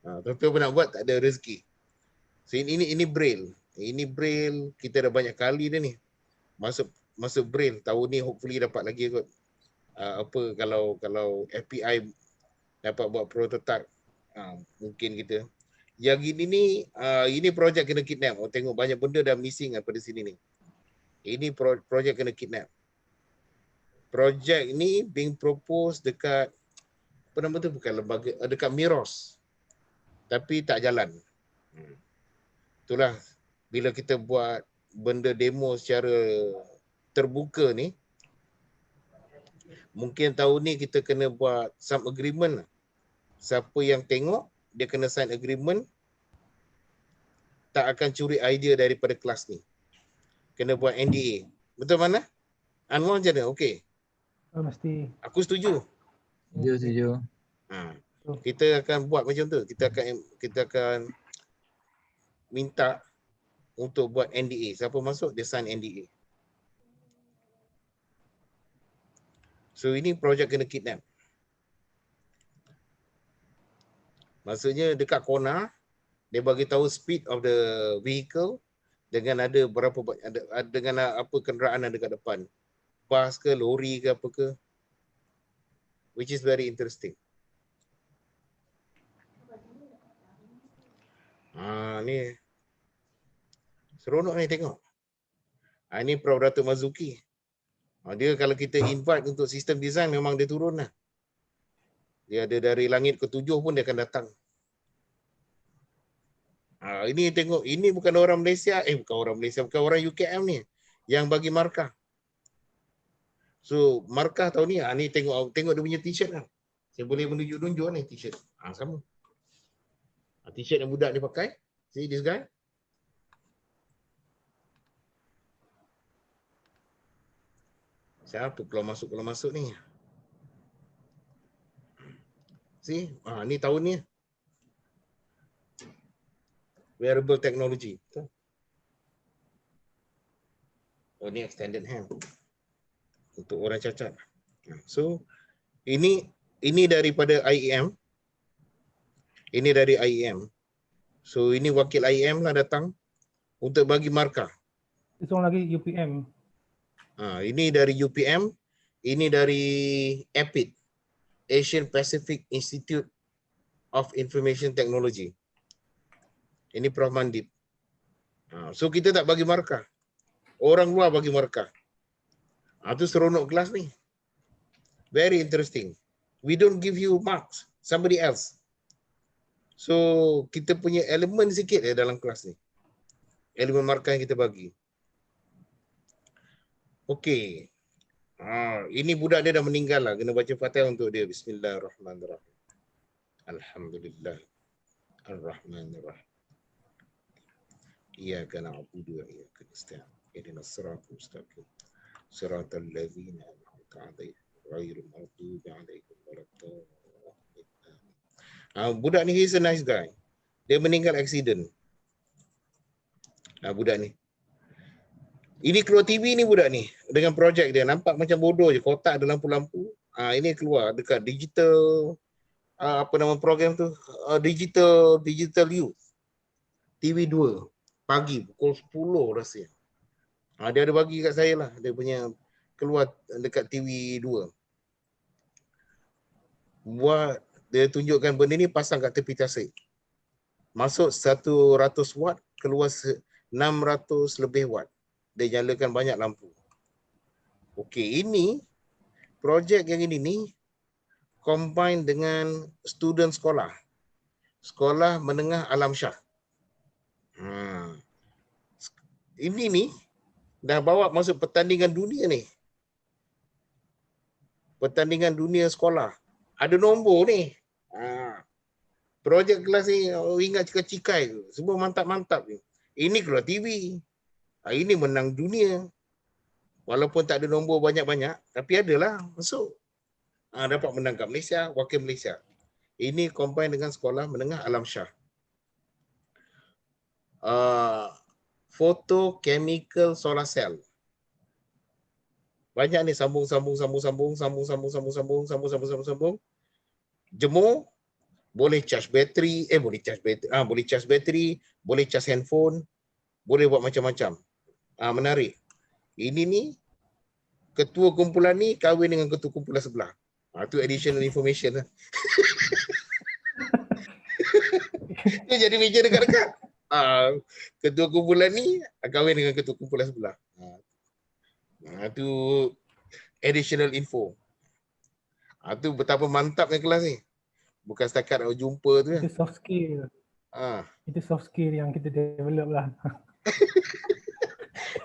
Tapi apa nak buat, tak ada rezeki. So ini braille. Ini braille, kita dah banyak kali dah ni. Masuk braille. Tahun ni hopefully dapat lagi kot. Kalau FPI dapat buat prototype, mungkin kita. Yang ini projek kena kidnap. Tengok banyak benda dah missing daripada sini ni. Ini projek kena kidnap. Projek ni being proposed dekat apa nama tu, bukan lembaga, dekat Miros. Tapi tak jalan. Itulah bila kita buat benda demo secara terbuka ni, mungkin tahun ni kita kena buat some agreement. Siapa yang tengok, dia kena sign agreement, tak akan curi idea daripada kelas ni. Kena buat NDA. Betul mana? Anwar macam mana? Okey.
mesti.
Aku setuju.
Setuju.
Kita akan buat macam tu. Kita akan minta untuk buat NDA. Siapa masuk, dia sign NDA. So ini projek kena kidnap. Maksudnya dekat corner, dia bagi tahu speed of the vehicle dengan ada dengan apa kenderaan ada dekat depan. Bas ke, lori ke apa ke. Which is very interesting. Ni seronok ni tengok. Ini Prof. Datuk Mazuki. Dia kalau kita invite untuk sistem design, memang dia turun lah. Dia ada dari langit ke-7 pun dia akan datang. Ini tengok, ini bukan orang Malaysia, bukan orang UKM ni yang bagi markah. So markah tahun ni, ni tengok dia punya t-shirt lah. Saya boleh menunjuk-nunjuk ni t-shirt. Sama. T-shirt yang budak ni pakai. See this guy? Siapa keluar masuk ni? See? Ni tahun ni. Wearable technology. Oh, ni extended hand. Untuk orang cacat. So, ini daripada IEM. Ini dari IEM. So, ini wakil IEM lah datang untuk bagi markah.
Itu lagi UPM.
Ini dari UPM. Ini dari APIT. Asian Pacific Institute of Information Technology. Ini Prof. Mandip. So kita tak bagi markah. Orang luar bagi markah. Itu seronok kelas ni. Very interesting. We don't give you marks. Somebody else. So kita punya elemen sikit dalam kelas ni. Elemen markah yang kita bagi. Okey. Ini budak dia dah meninggal lah. Kena baca Fatihah untuk dia. Bismillahirrahmanirrahim. Alhamdulillah. Ar-Rahmanirrahim. Iyyaka na'budu wa iyyaka nasta'in. Ihdinas siratal mustaqim. Siratal ladzina an'amta 'alaihim ghairil maghdubi 'alaihim waladdallin. Budak ni he's a nice guy. Dia meninggal accident. Budak ni. Ini keluar TV ni budak ni dengan projek dia. Nampak macam bodoh je, kotak ada lampu-lampu. Ini keluar dekat digital apa nama program tu? Digital Youth. TV 2 pagi pukul 10 rasanya. Dia ada bagi kat saya lah. Dia punya keluar dekat TV 2. Buat dia tunjukkan benda ni pasang kat tepi tasik. Masuk 100 watt, keluar 600 lebih watt. Dia nyalakan banyak lampu. Okey, ini projek yang ini ni combine dengan student sekolah. Sekolah Menengah Alam Shah. Ini ni dah bawa masuk pertandingan dunia ni. Pertandingan dunia sekolah. Ada nombor ni. Projek kelas ni ingat cikai-cikai tu. Semua mantap-mantap ni. Ini keluar TV. Ini menang dunia. Walaupun tak ada nombor banyak-banyak, tapi adalah masuk. Dapat menang kat Malaysia, wakil Malaysia. Ini combine dengan Sekolah Menengah Alam Shah. Photochemical solar cell. Banyak ni sambung. Jemur, boleh charge bateri, boleh charge bateri, boleh charge handphone, boleh buat macam-macam. Menarik. Ini ni ketua kumpulan ni kahwin dengan ketua kumpulan sebelah. Tu additional information lah. Dia jadi meja dekat-dekat. Ketua kumpulan ni kahwin dengan ketua kumpulan sebelah. Tu additional info. Tu betapa mantapnya kelas ni. Bukan setakat jumpa tu.
Itu soft skill. Itu soft skill yang kita develop lah.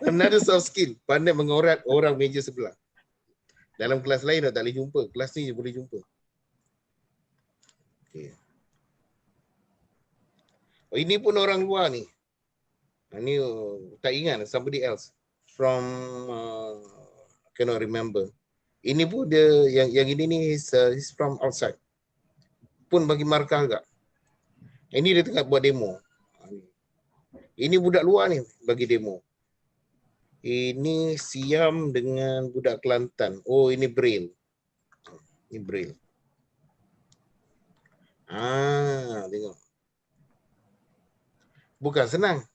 Another soft skill. Pandai mengorat orang meja sebelah. Dalam kelas lain tak boleh jumpa. Kelas ni je boleh jumpa. Okay. Ini pun orang luar ni. Ni tak ingat. Somebody else. From cannot remember. Ini pun dia yang ini ni he's from outside. Pun bagi markah agak. Ini dia tengah buat demo. Ini budak luar ni bagi demo. Ini Siam dengan budak Kelantan. Ini Braille. Ini Braille. Tengok. Bukan senang.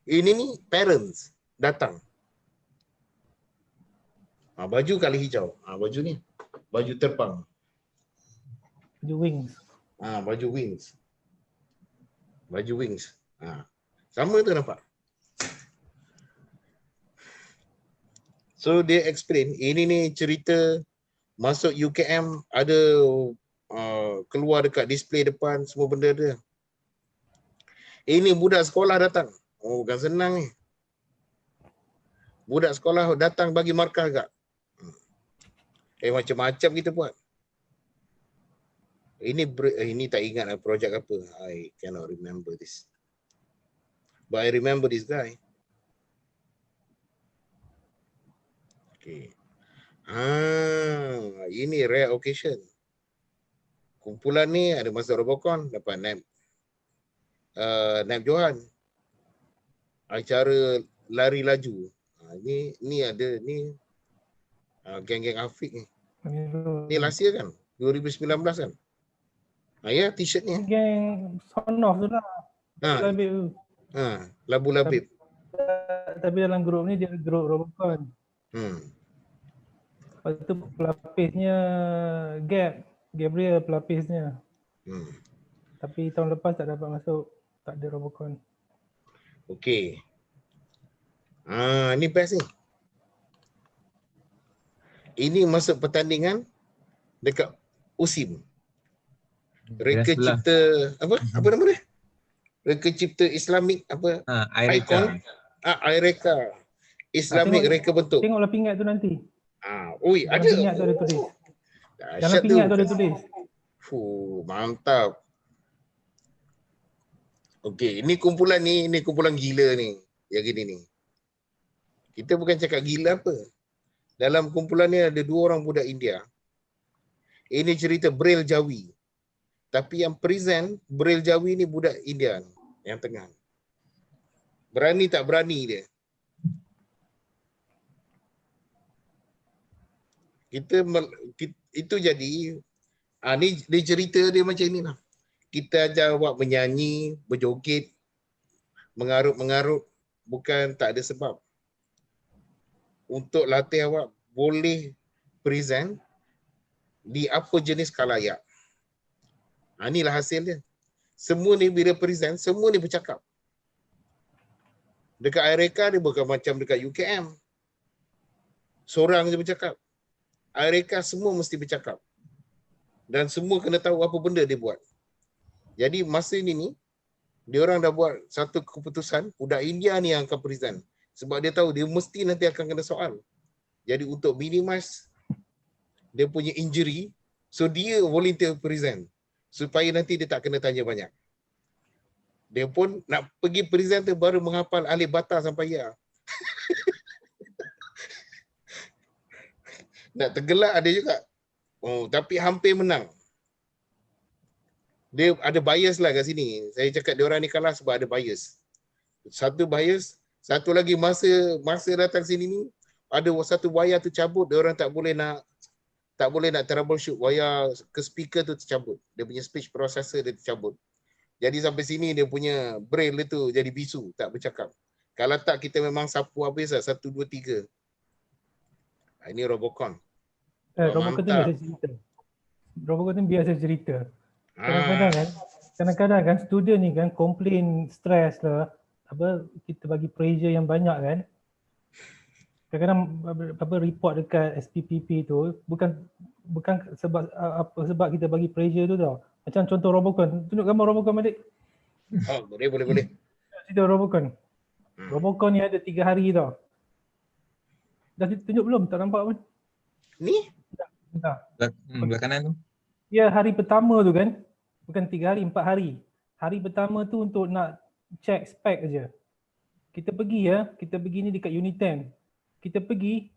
Ini ni parents datang. Baju kali hijau. Baju ni. Baju terbang.
Baju wings.
Baju wings. Baju wings. Sama tu nampak. So dia explain, ini ni cerita masuk UKM ada keluar dekat display depan semua benda dia. Ini budak sekolah datang. Bukan senang ni. Budak sekolah datang bagi markah agak. Macam-macam kita buat. Ini tak ingat lah projek apa. I cannot remember this. But I remember this guy. Okay. Ini rare occasion. Kumpulan ni ada masuk Robocon, dapat Naib Johan. Acara lari laju. Ni ada ni geng-geng Afiq ni. Ni last year kan? 2019 kan? Ya, t-shirt ni.
Geng Sonoff tu lah. Labib tu.
Labu Labib.
Tapi dalam grup ni dia grup Robocon. Lepas tu pelapisnya Gabriel pelapisnya. Tapi tahun lepas tak dapat masuk. Tak ada Robocon.
Okey. Ni best ni. Ini masuk pertandingan dekat USIM. Reka
sebelah.
cipta apa? Apa nama dia? Reka cipta Islamik apa? Icon.
Ireka.
IRECA. Islamic reka bentuk.
Tengoklah pingat tu nanti.
Ui,
Dalam
ada.
pingat tu ada tulis. Dalam
Dahsyat tu.
pingat tu ada tulis.
Mantap. Okey, ini kumpulan gila ni. Yang gini ni. Kita bukan cakap gila apa. Dalam kumpulan ni ada 2 orang budak India. Ini cerita Braille Jawi. Tapi yang present Braille Jawi ni budak India ni, yang tengah. Berani tak berani dia. Itu jadi ni cerita dia macam ni lah. Kita ajar awak menyanyi, berjoget, mengarut-mengarut bukan tak ada sebab. Untuk latih awak boleh present di apa jenis khalayak. Inilah hasil dia. Semua ni bila present, semua ni bercakap. Dekat IRECA dia bukan macam dekat UKM. Seorang je bercakap. IRECA semua mesti bercakap. Dan semua kena tahu apa benda dia buat. Jadi masa ni dia orang dah buat satu keputusan, budak India ni yang akan present. Sebab dia tahu dia mesti nanti akan kena soal. Jadi untuk minimize dia punya injury, so dia volunteer present. Supaya nanti dia tak kena tanya banyak. Dia pun nak pergi present tu baru menghafal alif bata sampai ya. Nak tergelak ada juga. Tapi hampir menang. Dia ada bias lah kat sini. Saya cakap dia orang ni kalah sebab ada bias. Satu bias, satu lagi masa datang sini ni ada satu wayar tu cabut, dia orang tak boleh nak troubleshoot wayar ke speaker tu tercabut. Dia punya speech processor dia tercabut. Jadi sampai sini dia punya braille dia tu jadi bisu, tak bercakap. Kalau tak kita memang sapu habis lah 1 2 3. Ini Robocon.
Robocon tu biasa cerita. Robocon tu biasa cerita. Kadang-kadang kan student ni kan complain stress lah, kita bagi pressure yang banyak kan. Kadang-kadang report dekat SPPP tu bukan sebab kita bagi pressure tu tau. Macam contoh Robocon. Tunjuk gambar Robocon balik.
Boleh.
Cerita Robocon. Robocon ni ada 3 hari tau. Dah tunjuk belum? Tak nampak pun.
Ni?
Dah.
Belah kanan tu.
Ya, hari pertama tu kan. Bukan 3 hari, 4 hari. Hari pertama tu untuk nak check spec aja. Kita pergi ni dekat Unit 10. Kita pergi,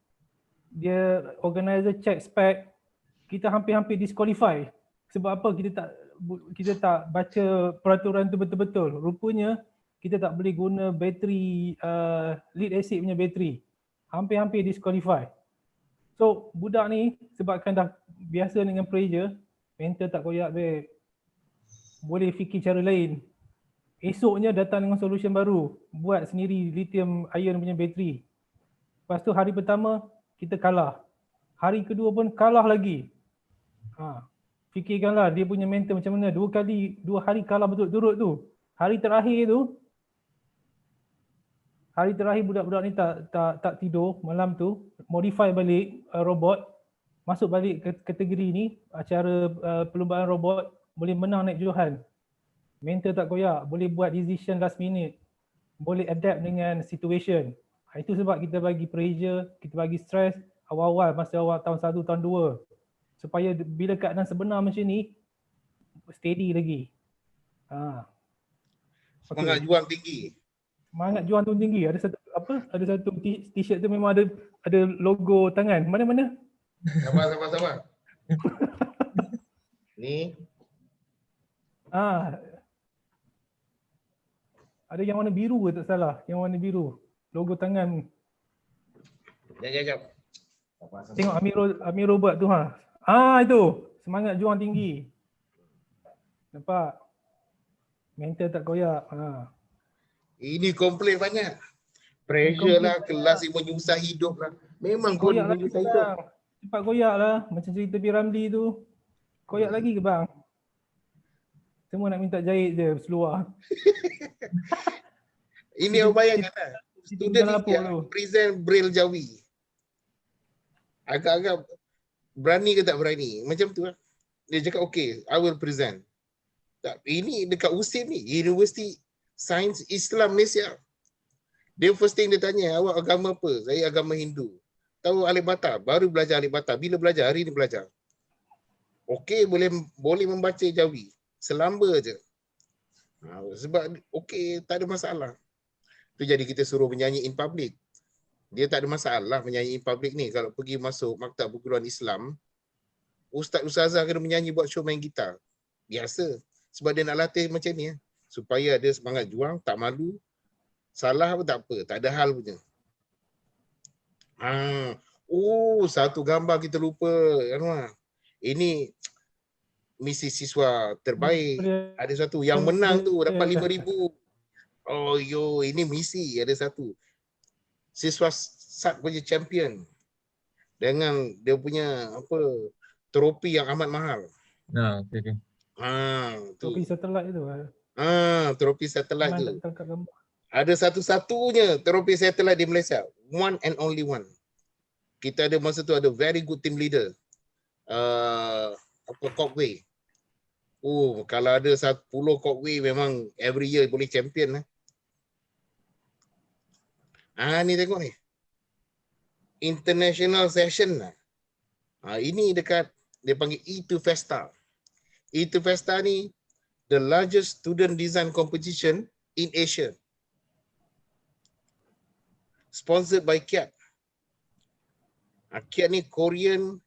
dia organizer check spec, kita hampir-hampir disqualify. Sebab apa? Kita tak baca peraturan tu betul-betul. Rupanya kita tak boleh guna bateri lead acid punya bateri. Hampir-hampir disqualify. So budak ni sebabkan dah biasa dengan pressure, mental tak koyak babe. Boleh fikir cara lain. Esoknya datang dengan solution baru. Buat sendiri lithium ion punya bateri. Lepas tu hari pertama kita kalah. Hari kedua pun kalah lagi. Fikirkanlah dia punya mental macam mana. 2 hari kalah betul-betul tu. Hari terakhir budak-budak ni tak tidur malam tu, modify balik robot, masuk balik ke kategori ni, acara perlumbaan robot, boleh menang naik johan. Mental tak koyak, boleh buat decision last minute, boleh adapt dengan situation. Itu sebab kita bagi pressure, kita bagi stress awal-awal, masa awal tahun 1, tahun 2. Supaya bila keadaan sebenar macam ni, steady lagi.
Semangat juang tinggi.
Semangat juang tu tinggi. Ada satu t-shirt tu memang ada logo tangan. Mana?
Sabar. Ni.
Ada yang warna biru ke tak salah? Yang warna biru. Logo tangan.
Jap.
Tengok Amiro buat tu itu. Semangat juang tinggi. Nampak? Mental tak koyak.
Ini komplain banyak. Pressure lah, kelas ni menyusah hidup lah. Memang pun
Koyak lagi
menyusah hidup.
bang. Cepat koyak lah. Macam cerita Piramli tu. Koyak lagi ke bang? Semua nak minta jahit je seluar.
Ini yang bayangkan lah. Student ni present Braille Jawi. Agak-agak berani ke tak berani? Macam tu lah. Dia cakap okay, I will present. Tak, ini dekat USIM ni, University Sains Islam Malaysia. Dia first thing dia tanya, awak agama apa? Saya agama Hindu. Tahu Alif Bata? Baru belajar Alif Bata. Bila belajar? Hari ni belajar. Okey, boleh membaca Jawi. Selamba je. Sebab okey, tak ada masalah. Tu jadi kita suruh menyanyi in public. Dia tak ada masalah menyanyi in public ni. Kalau pergi masuk maktab perguruan Islam, ustaz-ustazah kena menyanyi buat show main gitar. Biasa. Sebab dia nak latih macam ni. Supaya ada semangat juang, tak malu. Salah pun tak apa. Tak ada hal punya. Satu gambar kita lupa. Ini misi siswa terbaik. Ada satu yang menang tu dapat 5,000. Oh yo, ini misi ada satu. Siswa SAT punya champion. Dengan dia punya trofi yang amat mahal.
Nah, okey.
Topi satelit tu.
Trofi satelit tu.
Tangkap gambar.
Ada satu-satunya trofi satelit di Malaysia. One and only one. Kita ada masa tu ada very good team leader. Copway. Kalau ada 10 Copway memang every year boleh champion lah. Ni tengok ni. International session lah. Ini dekat dia panggil E2 Festa. E2 Festa ni the largest student design competition in Asia. Sponsored by Kiat. Kiat ni Korean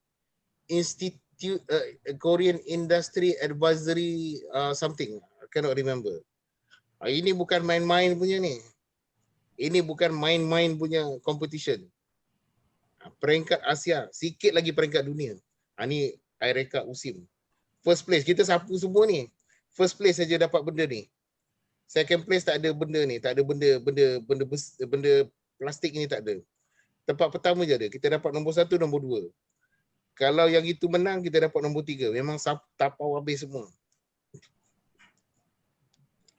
Institute, Korean Industry Advisory something. I cannot remember. Ini bukan main-main punya ni. Ini bukan main-main punya competition. Peringkat Asia, sikit lagi peringkat dunia. Ni IRECA USIM. First place, kita sapu semua ni. First place saja dapat benda ni. Second place tak ada benda ni, tak ada benda plastik ni tak ada. Tempat pertama je ada. Kita dapat nombor 1, nombor 2. Kalau yang itu menang, kita dapat nombor 3. Memang tapau habis semua.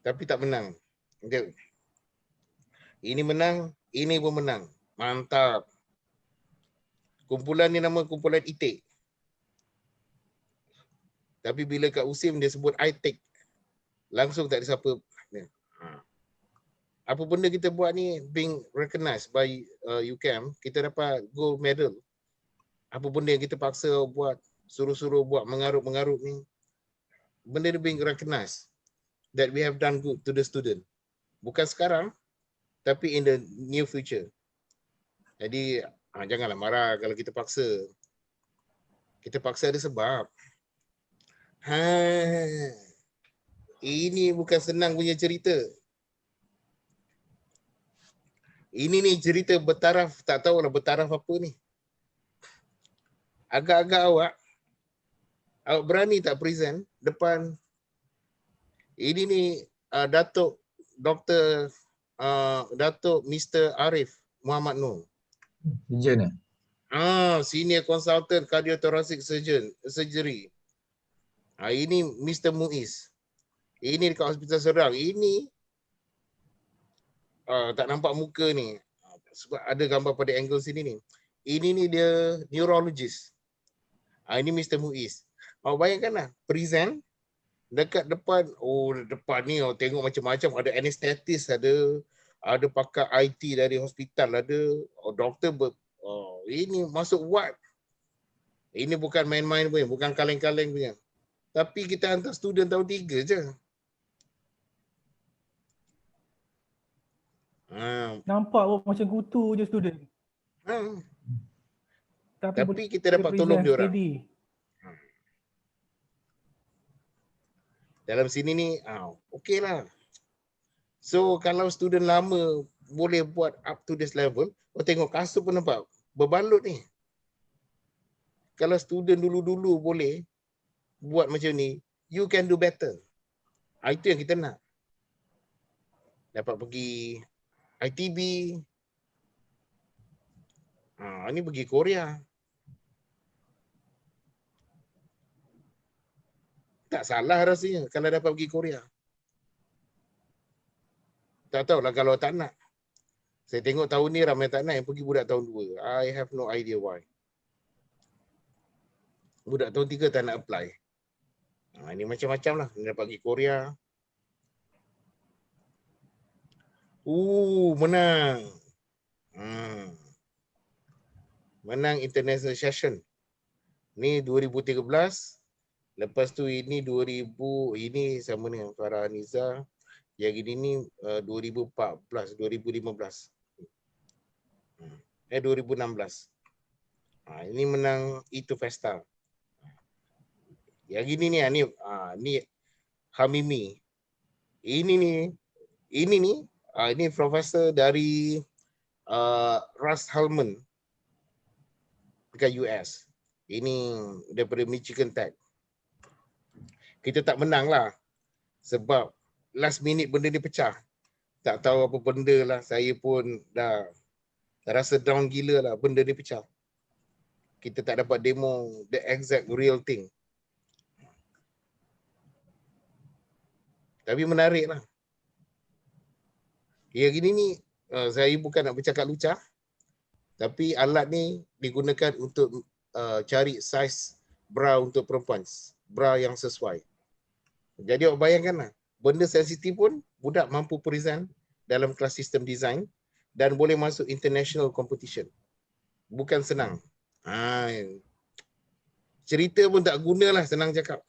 Tapi tak menang. Okay. Ini menang, ini pun menang. Mantap. Kumpulan ni nama kumpulan ITEK. Tapi bila kat USIM dia sebut ITEK. Langsung tak ada siapa. Apa benda kita buat ni being recognized by UCAM, kita dapat gold medal. Apa benda yang kita paksa buat, suruh-suruh buat, mengarut-mengarut ni. Benda ni being recognized that we have done good to the student. Bukan sekarang, tapi in the near future. Jadi janganlah marah kalau kita paksa. Kita paksa ada sebab. Ini bukan senang punya cerita. Ini ni cerita bertaraf, tak tahulah bertaraf apa ni. Agak-agak awak berani tak present depan ini ni Datuk Dr. Datuk Mr. Arif Muhammad Noor.
Surgeon
Senior Consultant Cardiothoracic Surgery. Ini Mr. Muiz. Ini dekat Hospital Serang. Ini tak nampak muka ni. Sebab ada gambar pada angle sini ni. Ini ni dia neurologist. Ini Mr. Muiz. Bayangkanlah, present dekat depan. Depan ni tengok macam-macam. Ada anesthetist, ada pakar IT dari hospital, ada doktor. Ini masuk ward. Ini bukan main-main punya, bukan kaleng-kaleng punya. Tapi kita hantar student tahun 3 je.
Nampak macam kutu je student.
Tapi kita dapat tolong dia orang. Dalam sini ni, okey lah. So kalau student lama boleh buat up to this level, tengok kasut pun nampak berbalut ni. Kalau student dulu-dulu boleh buat macam ni, you can do better. Itu yang kita nak. Dapat pergi ITB. Ini pergi Korea. Tak salah rasanya kalau dapat pergi Korea. Tak tahulah kalau tak nak. Saya tengok tahun ni ramai tak nak yang pergi budak tahun 2. I have no idea why. Budak tahun 3 tak nak apply. Ini macam-macam lah. Ini dapat pergi Korea. Menang. Menang international session. Ni 2013. Lepas tu ini 2000, ini sama dengan Farah Niza. Yang ini ni 2014, 2015. 2016. Ini menang itu Festa. Yang ini ni ni Hamimi. Ini profesor dari Russ Hellman dekat US. Ini daripada Michigan Tech. Kita tak menang lah sebab last minute benda ni pecah. Tak tahu apa benda lah. Saya pun dah rasa down gila lah benda ni pecah. Kita tak dapat demo the exact real thing. Tapi menarik lah. Ya gini ni, saya bukan nak bercakap lucah. Tapi alat ni digunakan untuk cari saiz bra untuk perempuan. Bra yang sesuai. Jadi awak bayangkan lah. Benda sensitif pun budak mampu present dalam kelas sistem design dan boleh masuk international competition. Bukan senang. Cerita pun tak gunalah, senang cakap.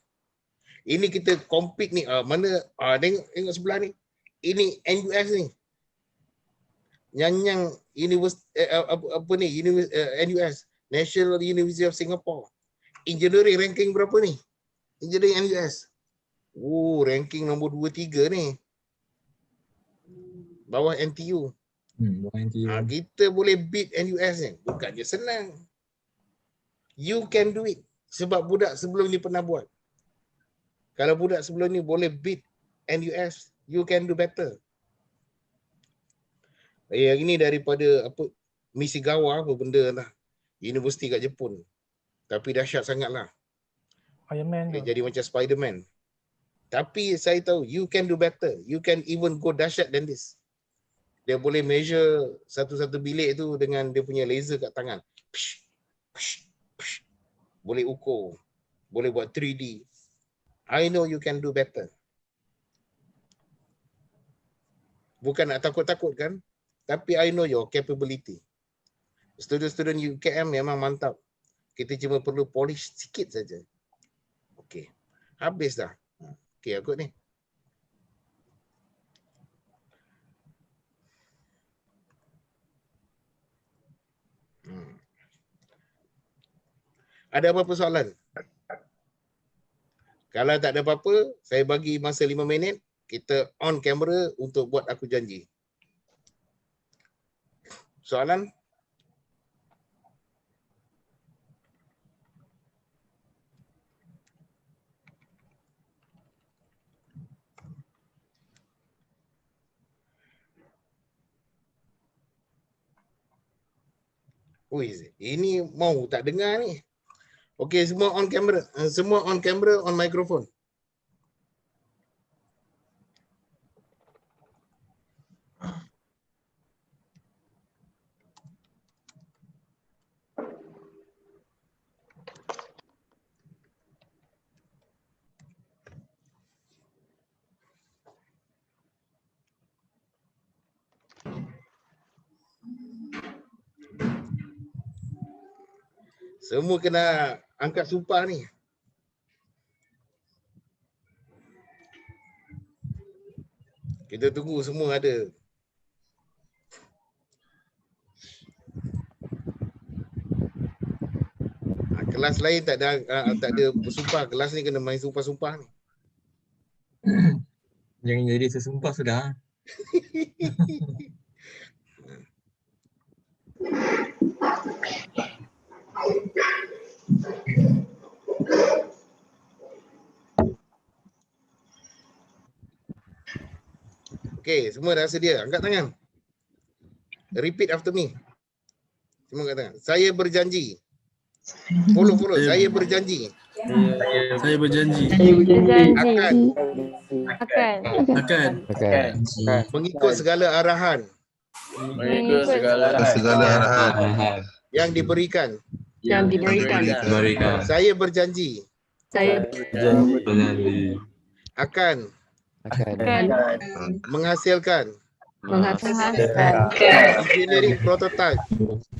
Ini kita compete ni, tengok sebelah ni. Ini NUS ni. Yang NUS, National University of Singapore. Engineering ranking berapa ni? Engineering NUS. Ranking nombor 2-3 ni. Bawah NTU. Kita boleh beat NUS ni. Bukannya senang. You can do it. Sebab budak sebelum ni pernah buat. Kalau budak sebelum ni boleh beat NUS, you can do better. Yang ini daripada Mishigawa apa benda lah. Universiti kat Jepun. Tapi dahsyat sangatlah.
Iron Man.
Jadi macam Spider-Man. Tapi saya tahu you can do better. You can even go dahsyat than this. Dia boleh measure satu-satu bilik tu dengan dia punya laser kat tangan. Boleh ukur. Boleh buat 3D. I know you can do better. Bukan nak takut-takut kan? Tapi I know your capability. Student-student UKM memang mantap. Kita cuma perlu polish sikit saja. Okey. Habis dah. Okey, aku ni. Ada apa-apa soalan? Kalau tak ada apa-apa, saya bagi masa 5 minit. Kita on kamera untuk buat aku janji. Soalan? Ini mau tak dengar ni. Okey, semua on kamera. Semua on kamera, on mikrofon. Semua kena angkat sumpah ni. Kita tunggu semua ada. Kelas lain tak ada bersumpah. Kelas ni kena main sumpah-sumpah ni.
Jangan jadi sesumpah sudah.
Okey, semua dah sedia. Angkat tangan. Repeat after me. Semua angkat tangan. Saya berjanji. Follow. Saya berjanji.
Saya berjanji.
Akan
Mengikut segala arahan
Mengikut segala
yang diberikan.
berikan
Saya berjanji
Saya
Berjanji.
Akan
akan
menghasilkan
menghasilkan
engineering prototype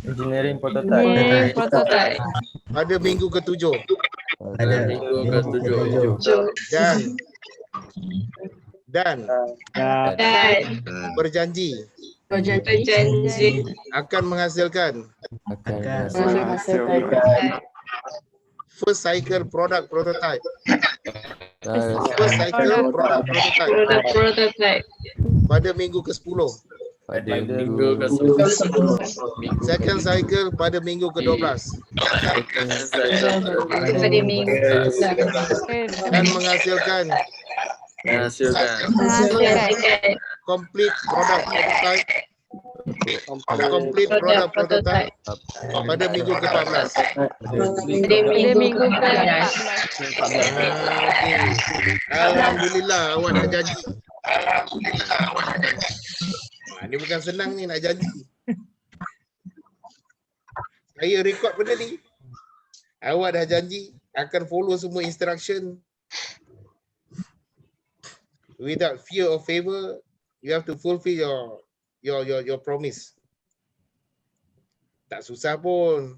Engineering prototype.
prototype
pada minggu ke-7
Pada minggu ke-7.
dan
dan
berjanji
berjanji
akan menghasilkan
menghasilkan
first cycle product prototype
produk prototype
pada minggu ke-10,
Pada minggu ke-10.
second cycle pada minggu ke-12
pada minggu
dan menghasilkan
Menghasilkan
complete product prototype pada minggu ke-14.
pada minggu ke-14.
Okey. Alhamdulillah awak nak janji. Ni bukan senang ni nak janji. Saya rekod benda ni. Awak dah janji akan follow semua instruction. Without fear or favor, you have to fulfill your promise. Tak susah pun.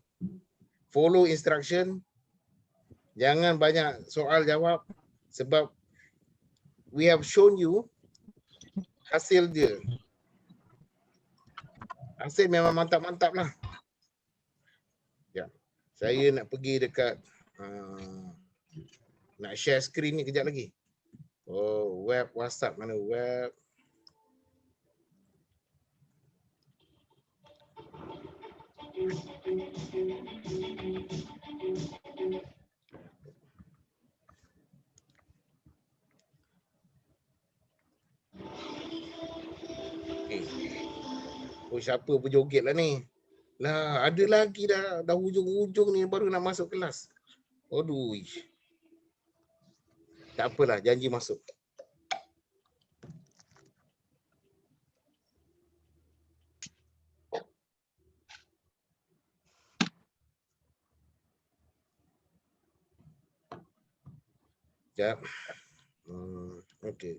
Follow instruction. Jangan banyak soal jawab sebab we have shown you hasil dia. Hasil memang mantap-mantap lah. Ya. Saya nak pergi dekat nak share screen ni kejap lagi. Oh, web WhatsApp mana web? Oh, siapa berjoget lah ni? Lah, ada lagi dah hujung-hujung ni baru nak masuk kelas. Aduh. Tak apalah, janji masuk. Sekejap. Okey.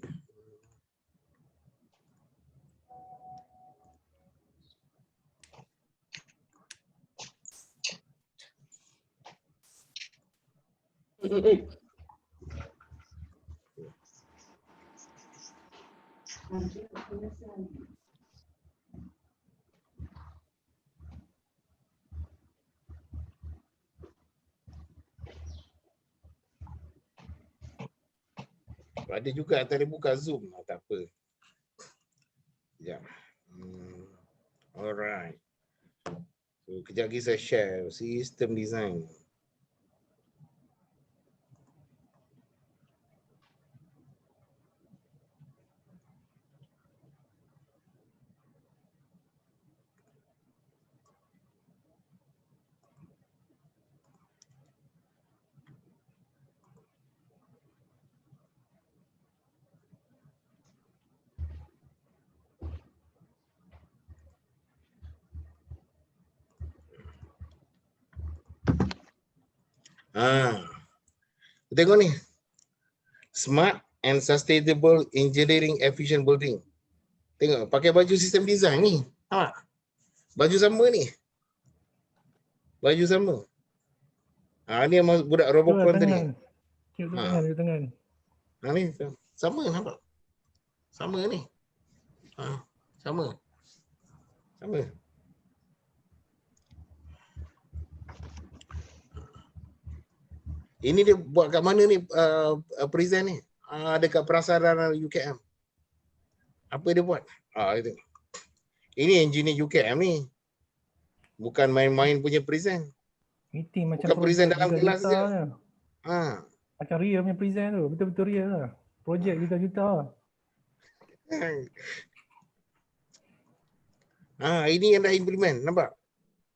Ada juga tadi buka Zoom. Tak apa. Ya. Alright. So, kejap lagi saya share sistem design. Tengok ni. Smart and Sustainable Engineering Efficient Building. Tengok, pakai baju sistem design ni. Nampak? Baju sama ni. Baju sama. Ni yang budak Robocon tadi.
Tengok tangan.
Ni sama nampak? Sama ni. Sama. Sama. Ini dia buat kat mana ni present ni? Dekat Prasarana UKM. Apa dia buat? Itu. Ini engineer UKM ni. Bukan main-main punya present.
Meeting macam
bukan present dalam kelas je.
Macam real punya present tu. Betul-betul real lah. Projek juta-juta.
Ini yang dah implement. Nampak?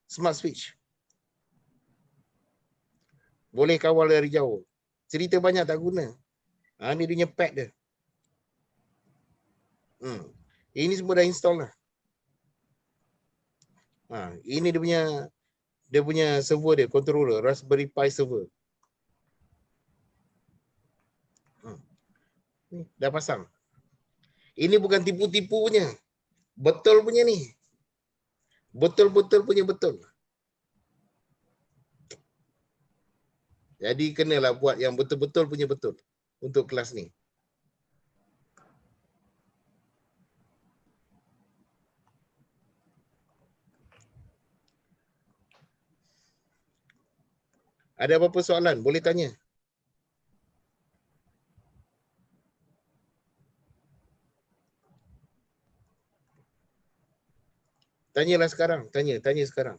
Smart switch. Boleh kawal dari jauh. Cerita banyak tak guna. Ni dia punya pad dia. Ini semua dah install lah. Ini dia punya server dia, controller, Raspberry Pi server. Ni, dah pasang. Ini bukan tipu-tipu punya. Betul punya ni. Betul-betul punya betul. Jadi kenalah buat yang betul-betul punya betul untuk kelas ni. Ada apa-apa soalan? Boleh tanya. Tanyalah sekarang. Tanya sekarang.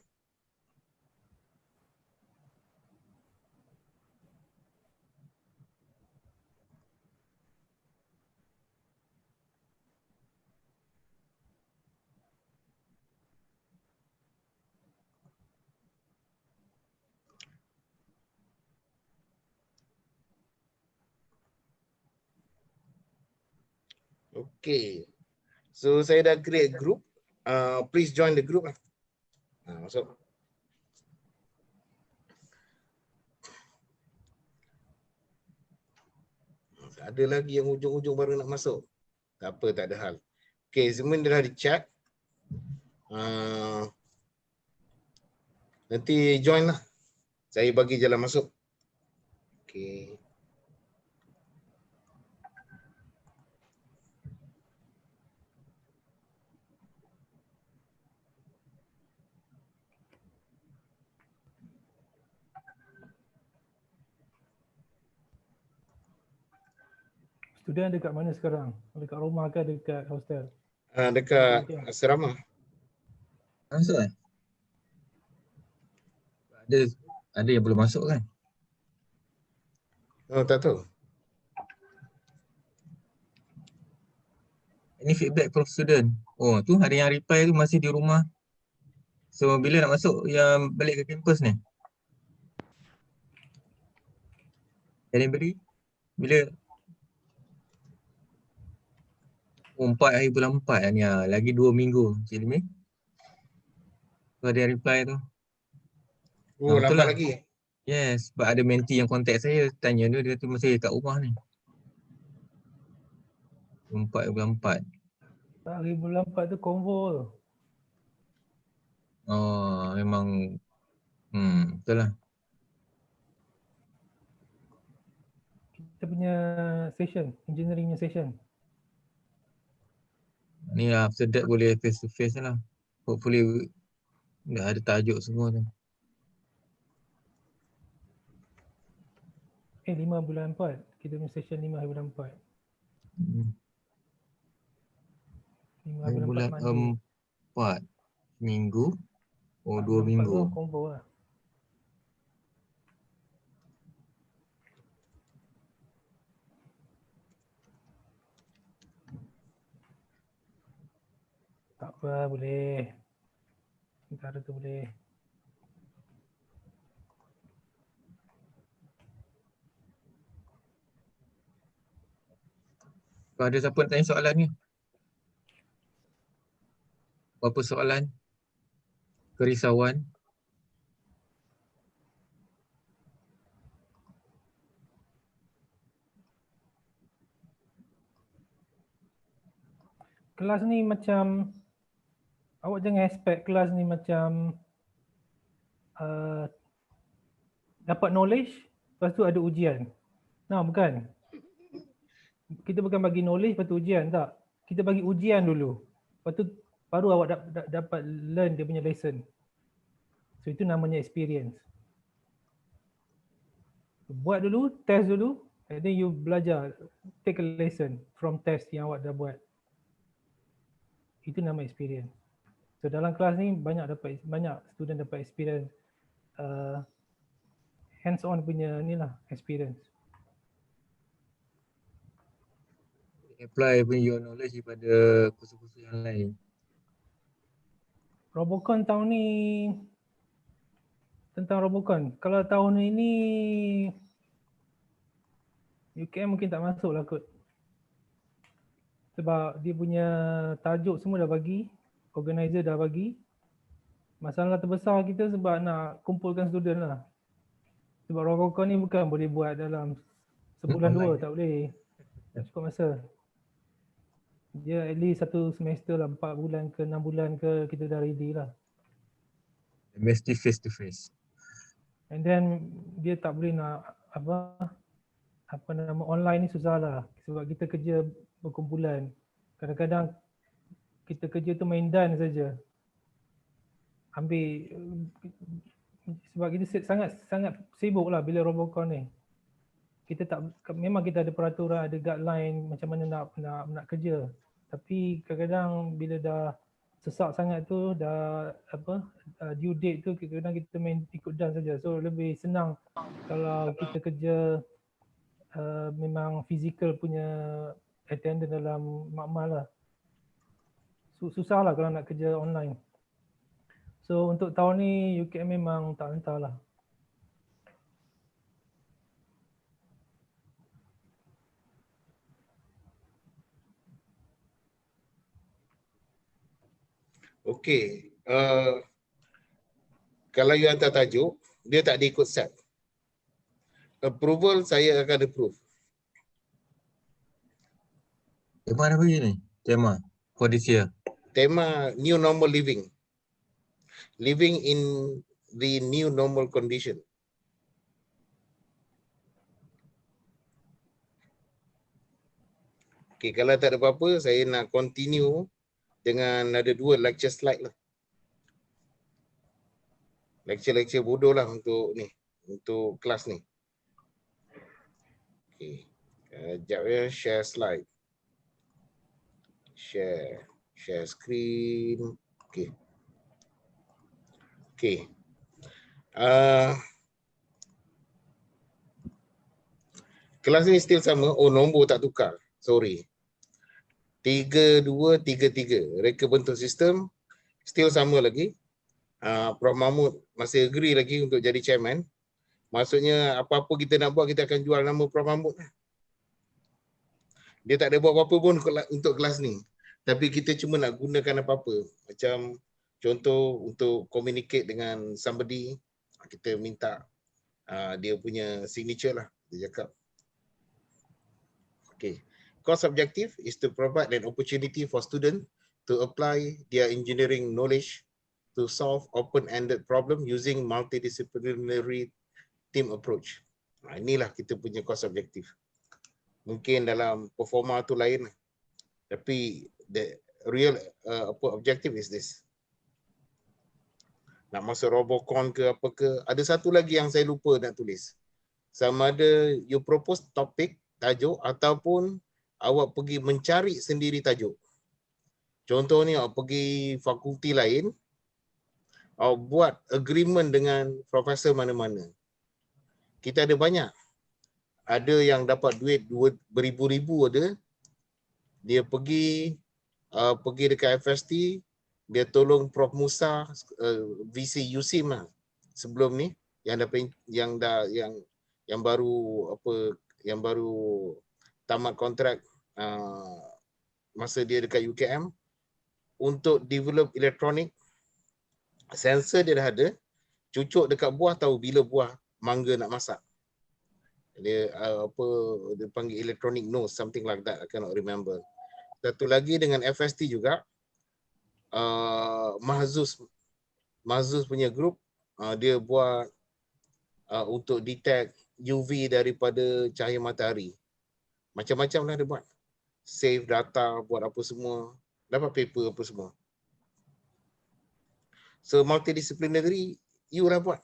Okay. So saya dah create group. Please join the group lah. Masuk. Ada lagi yang ujung-ujung baru nak masuk. Tak apa, tak ada hal. Okay, semua dah di chat. Nanti join lah. Saya bagi jalan masuk. Okay.
Student dekat mana sekarang? Dekat rumah ke dekat hostel?
Dekat asrama.
Masuk kan? Ada yang belum masuk kan?
Oh, tak tahu.
Ini feedback from student. Oh, tu ada yang reply tu masih di rumah. So, bila nak masuk yang balik ke kampus ni? Januari? Bila? 4 hari bulan 4 ni. Lagi 2 minggu. Cik Limi? Tu ada yang reply tu.
Oh,
betul
lama
lah.
lagi.
Yes, sebab ada menti yang contact saya. Tanya dia tu masih kat rumah ni. 4 bulan 4.
Hari bulan 4 tu konvo tu.
Oh, memang betul lah.
Kita punya session, engineering punya session.
Ni lah, after that boleh face to face lah. Hopefully dah ada tajuk semua tu.
5 bulan 4. Kita punya session 5 hari bulan 4. 5
Hari bulan
Monday.
4 minggu. Oh, 2 minggu.
Konvo lah. Tak apa, boleh. Sementara tu boleh.
Kalau ada siapa nak tanya soalan ni? Apa soalan? Kerisauan?
Kelas ni macam, awak jangan expect kelas ni macam dapat knowledge, lepas tu ada ujian. Nah, bukan. Kita bukan bagi knowledge, lepas tu ujian, tak. Kita bagi ujian dulu. Lepas tu baru awak dapat learn dia punya lesson. So itu namanya experience. Buat dulu, test dulu, and then you belajar, take a lesson from test yang awak dah buat. Itu nama experience. So dalam kelas ni banyak student dapat experience hands on punya ni lah experience.
Apply pun your knowledge daripada kursus-kursus yang lain.
Robocon tahun ni, tentang Robocon, kalau tahun ini UKM mungkin tak masuk lah kot. Sebab dia punya tajuk semua dah bagi, organizer dah bagi. Masalah terbesar kita sebab nak kumpulkan student lah. Sebab Robocon ni bukan boleh buat dalam sebulan dua, tak boleh. Dah cukup masa. Dia at least 1 semester lah, 4 bulan ke 6 bulan ke kita dah ready lah.
Mesti face to face.
And then dia tak boleh nak apa nama online ni susah lah sebab kita kerja berkumpulan. Kadang-kadang kita kerja tu main dan saja. Ambil sebab kita sangat sibuk lah bila Robocon ni. Kita tak, memang kita ada peraturan, ada guideline macam mana nak kerja. Tapi kadang-kadang bila dah sesak sangat tu, dah due date tu, kadang-kadang kita main ikut dan saja. So lebih senang kalau kita kerja memang fizikal punya attendance dalam makmal lah. Susah lah kalau nak kerja online. So untuk tahun ni UKM memang tak hantar lah.
Okey. Kalau you hantar tajuk, dia tak diikut set. Approval saya akan approve.
Tema apa ni? Tema for this year.
Tema new normal living. Living in the new normal condition. Okey, kalau tak ada apa-apa, saya nak continue dengan ada 2 lecture slide lah. Lecture bodoh lah untuk ni, untuk kelas ni. Okey. Sekejap ya, share slide. Share screen. Okey. Okey. Kelas ni still sama. Oh, nombor tak tukar. Sorry. 3233. Reka bentuk sistem still sama lagi. Prof Mahmud masih agree lagi untuk jadi chairman. Maksudnya apa-apa kita nak buat, kita akan jual nama Prof Mahmud. Dia tak ada buat apa-apa pun untuk kelas ni. Tapi kita cuma nak gunakan apa-apa. Macam contoh untuk communicate dengan somebody, kita minta dia punya signature lah. Dia cakap. Okay. Course objective is to provide an opportunity for students to apply their engineering knowledge to solve open-ended problem using multidisciplinary team approach. Inilah kita punya course objective. Mungkin dalam performa tu lain, tapi the real objective is this. Nak masuk Robocon ke apa ke, ada satu lagi yang saya lupa nak tulis. Sama ada you propose topik, tajuk, ataupun awak pergi mencari sendiri tajuk. Contoh ni awak pergi fakulti lain, awak buat agreement dengan profesor mana-mana. Kita ada banyak. Ada yang dapat duit beribu-ribu ada. Dia pergi dekat FST, dia tolong Prof Musa, VC USIM lah sebelum ni yang baru tamat kontrak masa dia dekat UKM untuk develop elektronik. Sensor dia dah ada, cucuk dekat buah tahu bila buah mangga nak masak. Dia dia panggil electronic nose, something like that, I cannot remember. Satu lagi dengan FST juga, Mahzuz punya group, dia buat untuk detect UV daripada cahaya matahari. Macam-macam lah dia buat. Save data, buat apa semua, dapat paper apa semua. So multidisciplinary, you dah buat.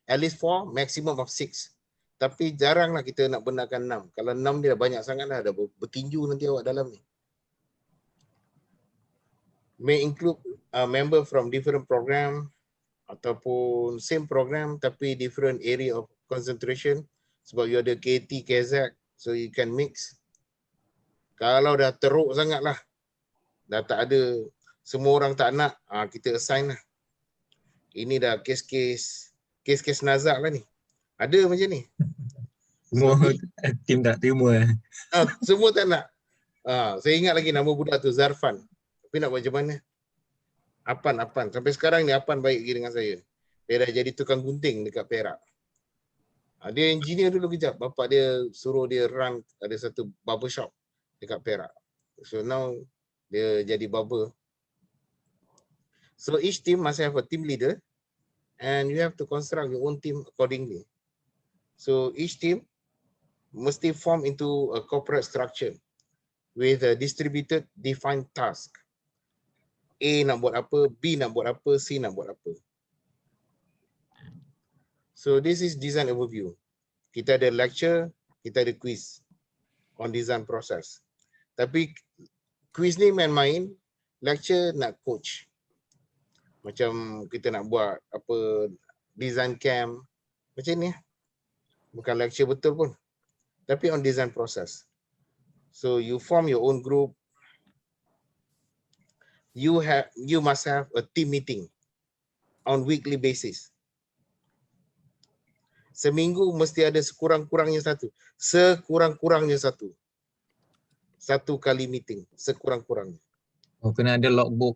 At least 4, maximum of 6. Tapi jaranglah kita nak benarkan 6. Kalau 6 dia dah banyak sangat dah bertinju nanti awak dalam ni. May include member from different program ataupun same program tapi different area of concentration. Sebab you ada KT, KZ, so you can mix. Kalau dah teruk sangat lah, dah tak ada, semua orang tak nak, kita assign lah. Ini dah kes-kes nazak lah ni. Ada macam ni.
Semua tim tak terima.
Semua tak nak. Saya ingat lagi nama budak tu, Zarfan. Tapi nak buat macam mana? Apan. Sampai sekarang ni Apan baik lagi dengan saya. Dia dah jadi tukang gunting dekat Perak. Dia engineer dulu kejap. Bapak dia suruh dia run ada satu barber shop dekat Perak. So now dia jadi bubble. So each team must have a team leader and you have to construct your own team accordingly. So each team mesti form into a corporate structure with a distributed defined task. A nak buat apa, B nak buat apa, C nak buat apa. So this is design overview. Kita ada lecture, kita ada quiz on design process. Tapi quiz ni main-main, lecture nak coach. Macam kita nak buat apa design camp macam ni. Bukan lecture betul pun. Tapi on design process. So you form your own group. You must have a team meeting on weekly basis. Seminggu mesti ada sekurang-kurangnya satu. Sekurang-kurangnya satu. Satu kali meeting, sekurang-kurangnya.
Oh, kena ada logbook.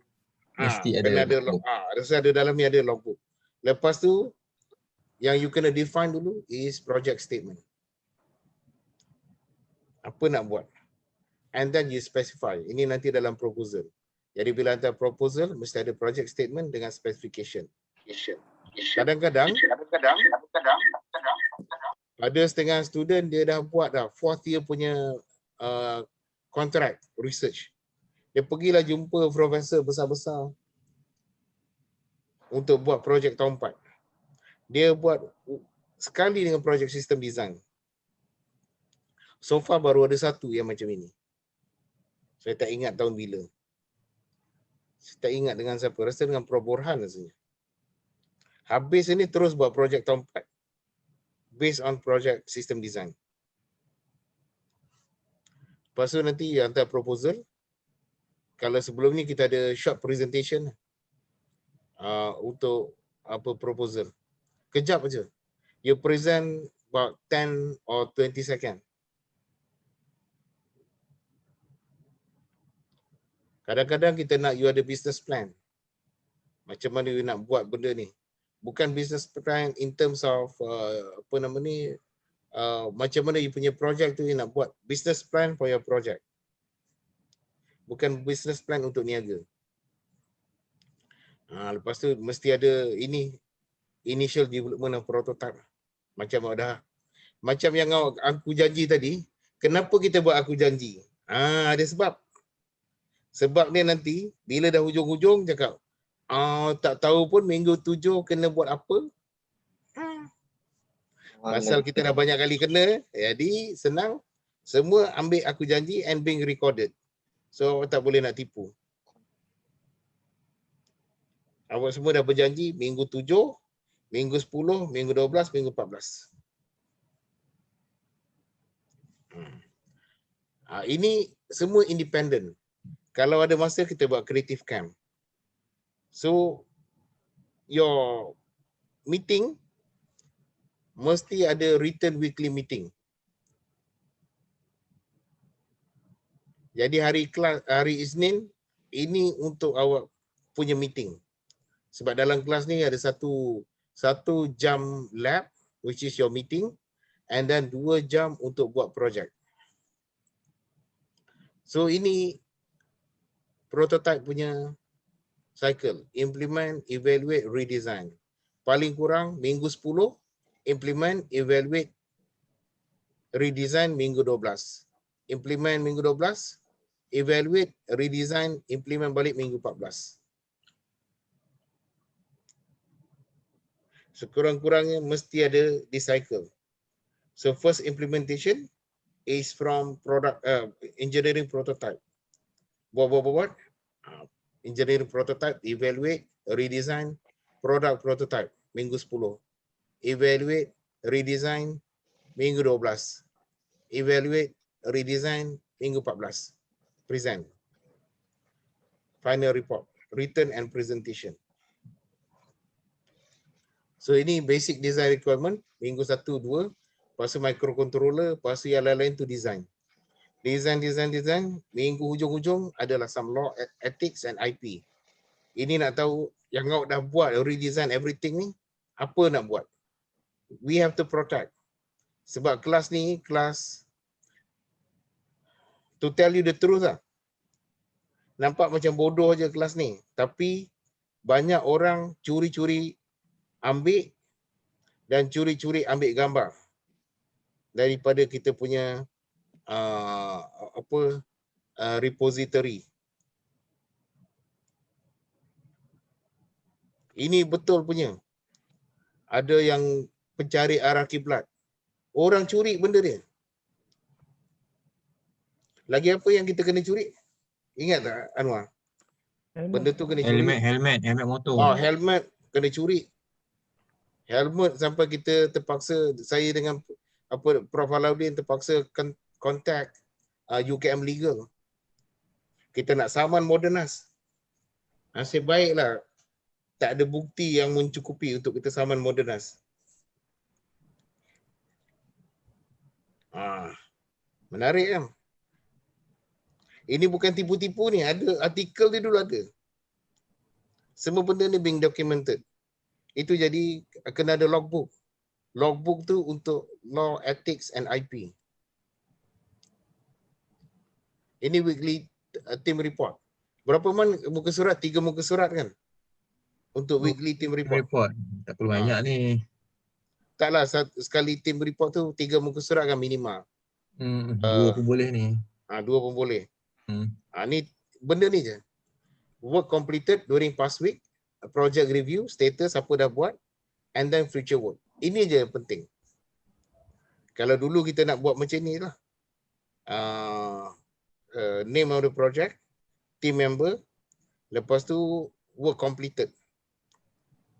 Mesti ada logbook.
Ada dalam ni ada logbook. Lepas tu yang you kena define dulu is project statement. Apa nak buat? And then you specify. Ini nanti dalam proposal. Jadi bila hantar proposal mesti ada project statement dengan specification. Kadang-kadang ada setengah student dia dah buat dah 4th year punya contract research. Dia pergilah jumpa profesor besar-besar untuk buat projek tahun 4. Dia buat sekali dengan projek sistem design. So far baru ada satu yang macam ini. Saya tak ingat tahun bila. Saya tak ingat dengan siapa. Rasa dengan Prof. Borhan rasanya. Habis ini terus buat projek tahun 4. Based on project system design. Lepas tu nanti hantar proposal. Kalau sebelum ni kita ada short presentation untuk apa proposal. Kejap aja. You present about 10 or 20 second. Kadang-kadang kita nak you ada business plan. Macam mana you nak buat benda ni. Bukan business plan in terms of macam mana you punya project tu you nak buat. Business plan for your project. Bukan business plan untuk niaga. Lepas tu mesti ada ini initial development of prototype. Macam yang aku janji tadi. Kenapa kita buat aku janji? Ada sebab. Sebab dia nanti bila dah hujung-hujung cakap tak tahu pun minggu 7 kena buat apa. Pasal kita dah banyak kali kena, jadi senang. Semua ambil aku janji and being recorded. So tak boleh nak tipu. Awak semua dah berjanji minggu 7, minggu 10, minggu 12, minggu 14. Ini semua independent. Kalau ada masa kita buat creative camp. So your meeting mesti ada written weekly meeting. Jadi hari Isnin ini untuk awak punya meeting. Sebab dalam kelas ni ada satu jam lab which is your meeting and then 2 jam untuk buat project. So ini prototype punya cycle. Implement, evaluate, redesign. Paling kurang minggu 10, implement, evaluate, redesign minggu 12. Implement minggu 12, evaluate, redesign, implement balik minggu 14. Sekurang-kurangnya mesti ada di cycle. So first implementation is from product engineering prototype. Buat engineering prototype, evaluate, redesign, product prototype minggu 10. Evaluate, redesign minggu 12. Evaluate, redesign minggu 14. Present. Final report, written and presentation. So ini basic design requirement minggu 1, 2. Lepas tu microcontroller, lepas tu yang lain-lain tu design. Design. Minggu hujung-hujung adalah some law, ethics and IP. Ini nak tahu yang kau dah buat, redesign everything ni, apa nak buat? We have to protect. Sebab kelas ni, kelas To tell you the truth lah. Nampak macam bodoh je kelas ni. Tapi banyak orang curi-curi ambil dan curi-curi ambil gambar daripada kita punya repository. Ini betul punya. Ada yang pencari arah kiblat. Orang curi benda dia. Lagi apa yang kita kena curi? Ingat tak Anwar? Benda tu kena curi.
Helmet motor.
Oh, helmet kena curi. Helmet sampai kita terpaksa, saya dengan Prof. Alauddin terpaksa kontak UKM Legal. Kita nak saman Modernas. Nasib baiklah tak ada bukti yang mencukupi untuk kita saman Modernas. Menarik kan? Ini bukan tipu-tipu ni, ada artikel dia dulu ada. Semua benda ni being documented. Itu jadi kena ada logbook. Logbook tu untuk law, ethics and IP. Ini weekly team report. Berapa muka surat? 3 muka surat kan? Untuk weekly team report.
Tak perlu banyak ni.
Taklah, sekali team report tu 3 muka surat kan minimal.
2 pun boleh ni.
2 pun boleh. Ni benda ni je. Work completed during past week, project review, status apa dah buat, and then future work. Ini je yang penting. Kalau dulu kita nak buat macam ni lah. Name of the project, team member, lepas tu work completed.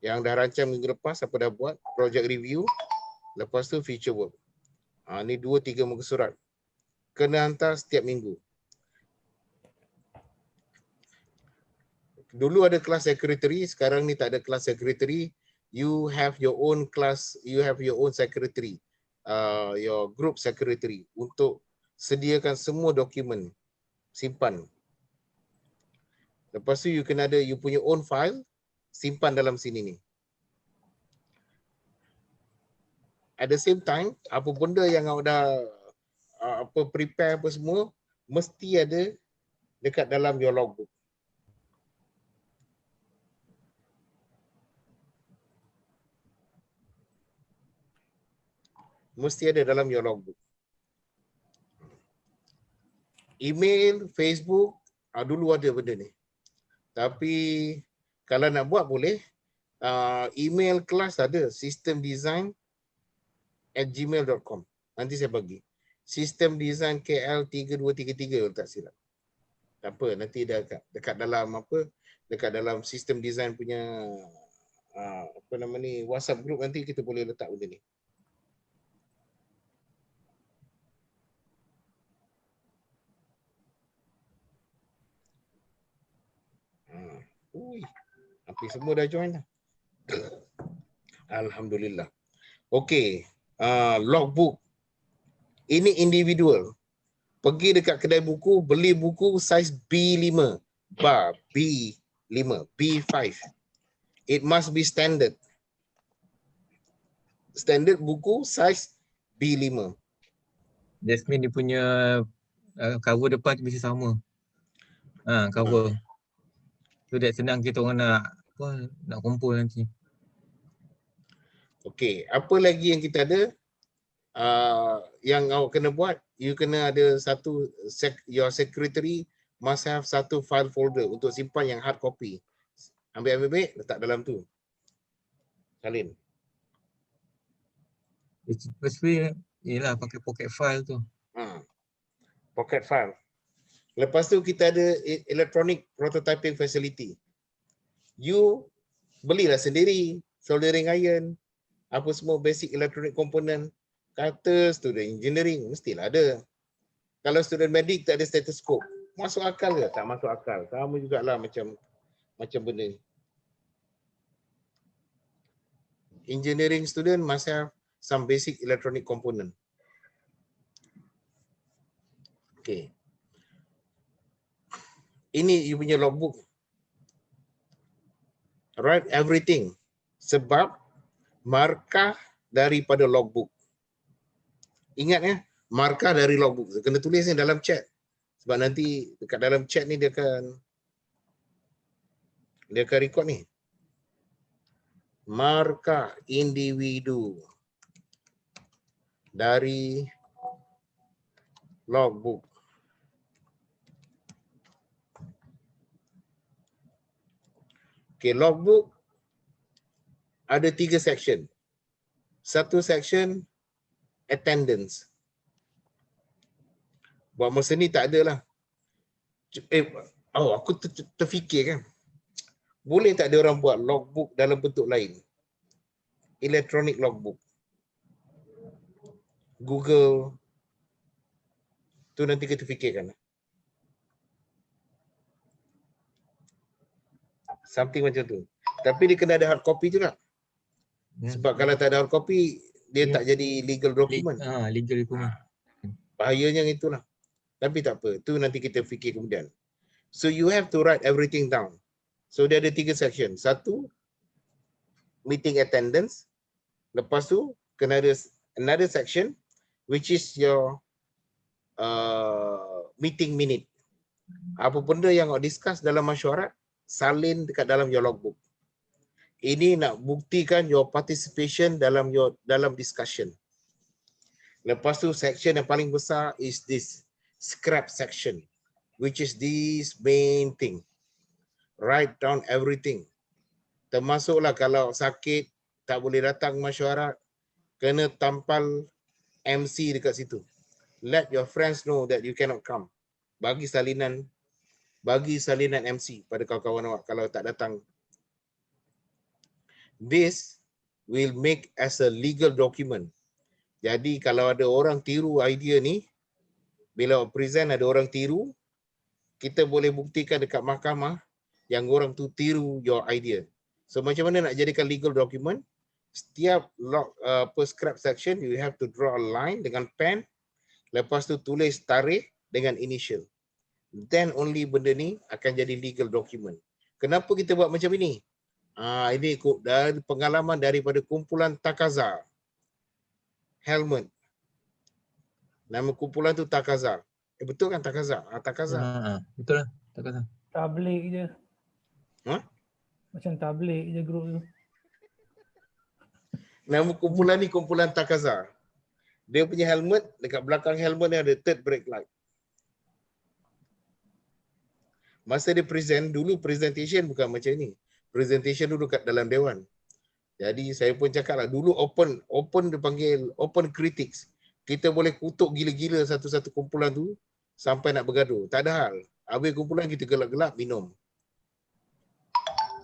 Yang dah rancang minggu lepas apa dah buat, project review, lepas tu future work. Ni 2-3 muka surat. Kena hantar setiap minggu. Dulu ada kelas secretary, sekarang ni tak ada kelas secretary. You have your own class, you have your own secretary, your group secretary untuk sediakan semua dokumen, simpan. Lepas tu you kena ada you punya own file, simpan dalam sini ni. At the same time, apa benda yang awak dah prepare apa semua, mesti ada dekat dalam your logbook. Mesti ada dalam your logbook. Email, Facebook, dulu ada benda ni. Tapi kalau nak buat boleh, email kelas ada, systemdesign@gmail.com. Nanti saya bagi. systemdesignkl3233 tak silap. Tak apa, nanti dah dekat dalam dekat dalam sistem design punya WhatsApp group nanti kita boleh letak benda ni. Hampir semua dah join dah. Alhamdulillah. Okey, logbook. Ini individual. Pergi dekat kedai buku, beli buku saiz B5. B5, B5. It must be standard. Standard buku saiz B5.
Jasmine dia punya cover depan mesti sama. Cover. So that senang kita orang nak kumpul nanti.
Okey, apa lagi yang kita ada? Yang awak kena buat, you kena ada satu, your secretary must have satu file folder untuk simpan yang hard copy. Ambil, letak dalam tu. Salin.
Best way ialah pakai pocket file tu.
Pocket file. Lepas tu kita ada electronic prototyping facility. You belilah sendiri, soldering iron, apa semua basic electronic component. Kata student engineering, mestilah ada. Kalau student medik tak ada stethoscope, masuk akal ke? Tak masuk akal. Sama jugalah macam benda ni. Engineering student must have some basic electronic component. Okay. Ini you punya logbook. Write everything. Sebab markah daripada logbook. Ingat ya, markah dari logbook. Kena tulis ni dalam chat. Sebab nanti dekat dalam chat ni dia akan record ni. Markah individu dari logbook. Okay, logbook ada 3 section. Satu section attendance. Buat masa ni tak ada lah. Aku terfikir kan. Boleh tak ada orang buat logbook dalam bentuk lain? Electronic logbook. Google. Tu nanti kita fikirkan. Something macam tu. Tapi dia kena ada hard copy juga. Sebab kalau tak ada hard copy, dia tak jadi legal document.
Legal document.
Bahayanya itulah. Tapi tak apa. Tu nanti kita fikir kemudian. So you have to write everything down. So dia ada 3 section. Satu, meeting attendance. Lepas tu, kena ada another section which is your meeting minute. Apa benda yang awak discuss dalam mesyuarat, salin dekat dalam your logbook. Ini nak buktikan your participation dalam discussion. Lepas tu section yang paling besar is this scrap section, which is this main thing. Write down everything. Termasuklah kalau sakit tak boleh datang mesyuarat, kena tampal MC dekat situ. Let your friends know that you cannot come. Bagi salinan MC pada kawan-kawan awak kalau tak datang. This will make as a legal document. Jadi kalau ada orang tiru idea ni, bila present ada orang tiru, kita boleh buktikan dekat mahkamah yang orang tu tiru your idea. So macam mana nak jadikan legal document? Setiap scrap section you have to draw a line dengan pen, lepas tu tulis tarikh dengan initial. Then only benda ni akan jadi legal document. Kenapa kita buat macam ini? Ini dari pengalaman daripada kumpulan Takaza. Helmet. Nama kumpulan tu Takaza. Betul kan Takaza? Takaza.
Betul lah. Takaza.
Tablik je. Macam tablik je grup tu.
Nama kumpulan ni kumpulan Takaza. Dia punya helmet, dekat belakang helmet ni ada third brake light. Masa dia present, dulu presentation bukan macam ni. Presentation dulu kat dalam dewan. Jadi saya pun cakap lah, dulu open dia panggil open critics. Kita boleh kutuk gila-gila satu-satu kumpulan tu sampai nak bergaduh. Tak ada hal. Habis kumpulan kita gelap-gelap minum.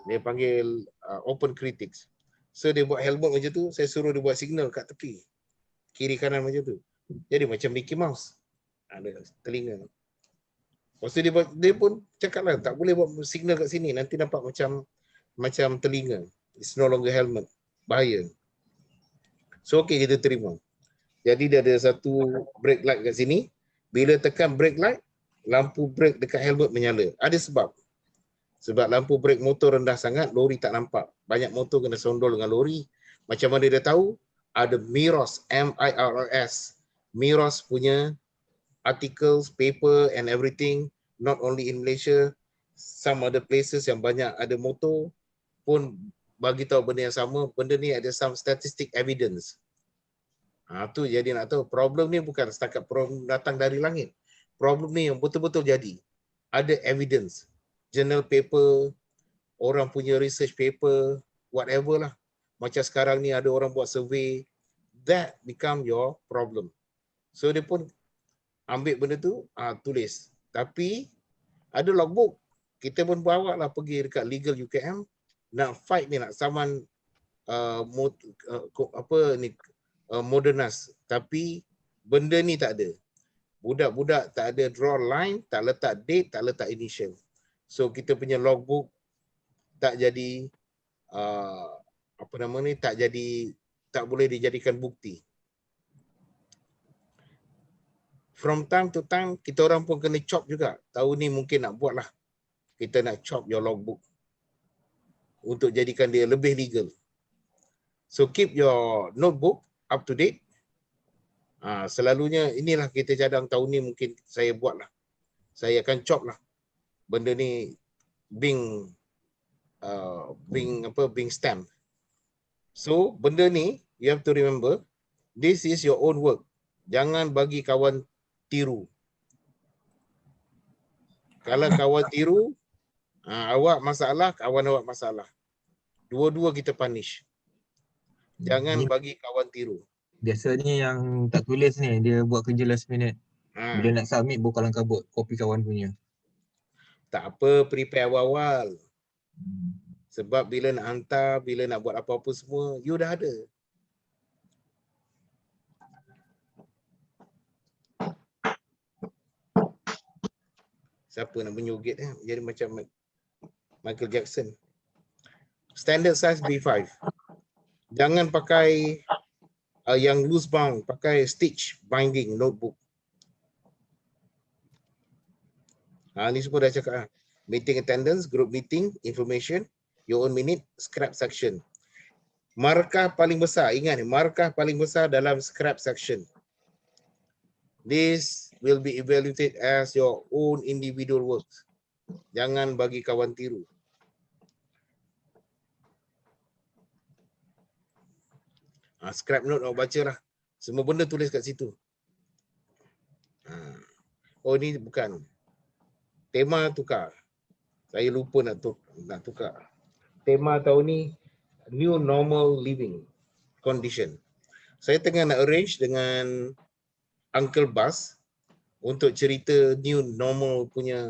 Dia panggil open critics. So dia buat helmet macam tu, saya suruh dia buat signal kat tepi. Kiri kanan macam tu. Jadi macam Mickey Mouse. Ada telinga. Lepas tu dia pun cakap lah, tak boleh buat signal kat sini. Nanti nampak macam telinga. It's no longer helmet. Bahaya. So okay, kita terima. Jadi dia ada satu brake light kat sini. Bila tekan brake light, lampu brake dekat helmet menyala. Ada sebab. Sebab lampu brake motor rendah sangat, lori tak nampak. Banyak motor kena sondol dengan lori. Macam mana dia tahu? Ada MIROS, M-I-R-O-S. MIROS punya articles, paper and everything. Not only in Malaysia, some other places yang banyak ada motor pun bagi tahu benda yang sama. Benda ni ada some statistic evidence. Tu jadi nak tahu problem ni bukan setakat problem datang dari langit. Problem ni yang betul-betul jadi. Ada evidence. Journal paper, orang punya research paper, whatever lah. Macam sekarang ni ada orang buat survey. That become your problem. So dia pun ambil benda tu, tulis. Tapi ada logbook. Kita pun bawa lah pergi dekat legal UKM. Nak fight ni, nak saman Modernas. Tapi benda ni tak ada. Budak-budak tak ada draw line, tak letak date, tak letak initial. So kita punya logbook tak jadi tak boleh dijadikan bukti. From time to time kita orang pun kena chop juga. Tahun ni mungkin nak buat lah. Kita nak chop your logbook untuk jadikan dia lebih legal. So keep your notebook up to date. Selalunya inilah kita cadang tahun ni mungkin saya buat lah. saya akan chop lah benda ni being being stamp. So benda ni you have to remember, this is your own work. Jangan bagi kawan tiru. Kalau kawan tiru, awak masalah, kawan awak masalah. Dua-dua kita punish. Jangan
Ni
bagi kawan tiru.
biasanya yang tak tulis ni, dia buat kerja last minute. Bila
Ha,
nak submit, baru kalang kabut, copy kawan punya.
tak apa, prepare awal-awal. Sebab bila nak hantar, bila nak buat apa-apa semua, you dah ada. Siapa nak menyogit jadi macam Michael Jackson. Standard size B5. Jangan pakai yang loose bound, pakai stitch binding notebook. Ni semua dah cakap. Meeting attendance, group meeting, information, your own minute, scrap section. Markah paling besar, ingat markah paling besar dalam scrap section. This will be evaluated as your own individual work. Jangan bagi kawan tiru. Scrap note awak baca lah. Semua benda tulis kat situ. Oh ni bukan. Tema tukar. Saya lupa nak tukar. Tema tahun ni new normal living condition. Saya tengah nak arrange dengan Uncle Bas untuk cerita new normal punya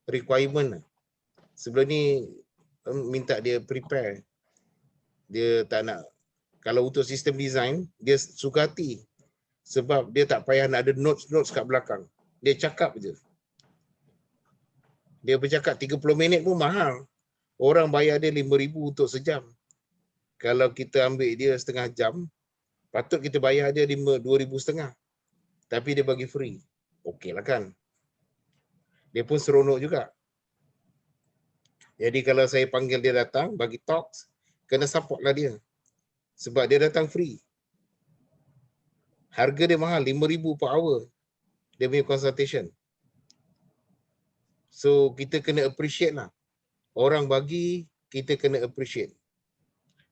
requirement. Sebelum ni minta dia prepare. Dia tak nak. Kalau untuk sistem design, dia suka hati. Sebab dia tak payah nak ada notes-notes kat belakang. Dia cakap je. Dia bercakap 30 minit pun mahal. Orang bayar dia 5,000 untuk sejam. Kalau kita ambil dia setengah jam, patut kita bayar dia 2,500. Tapi dia bagi free. Okey lah kan. Dia pun seronok juga. Jadi kalau saya panggil dia datang, bagi talks, kena support lah dia. Sebab dia datang free. Harga dia mahal, 5,000 per hour. Dia punya consultation. So kita kena appreciate lah. Orang bagi, kita kena appreciate.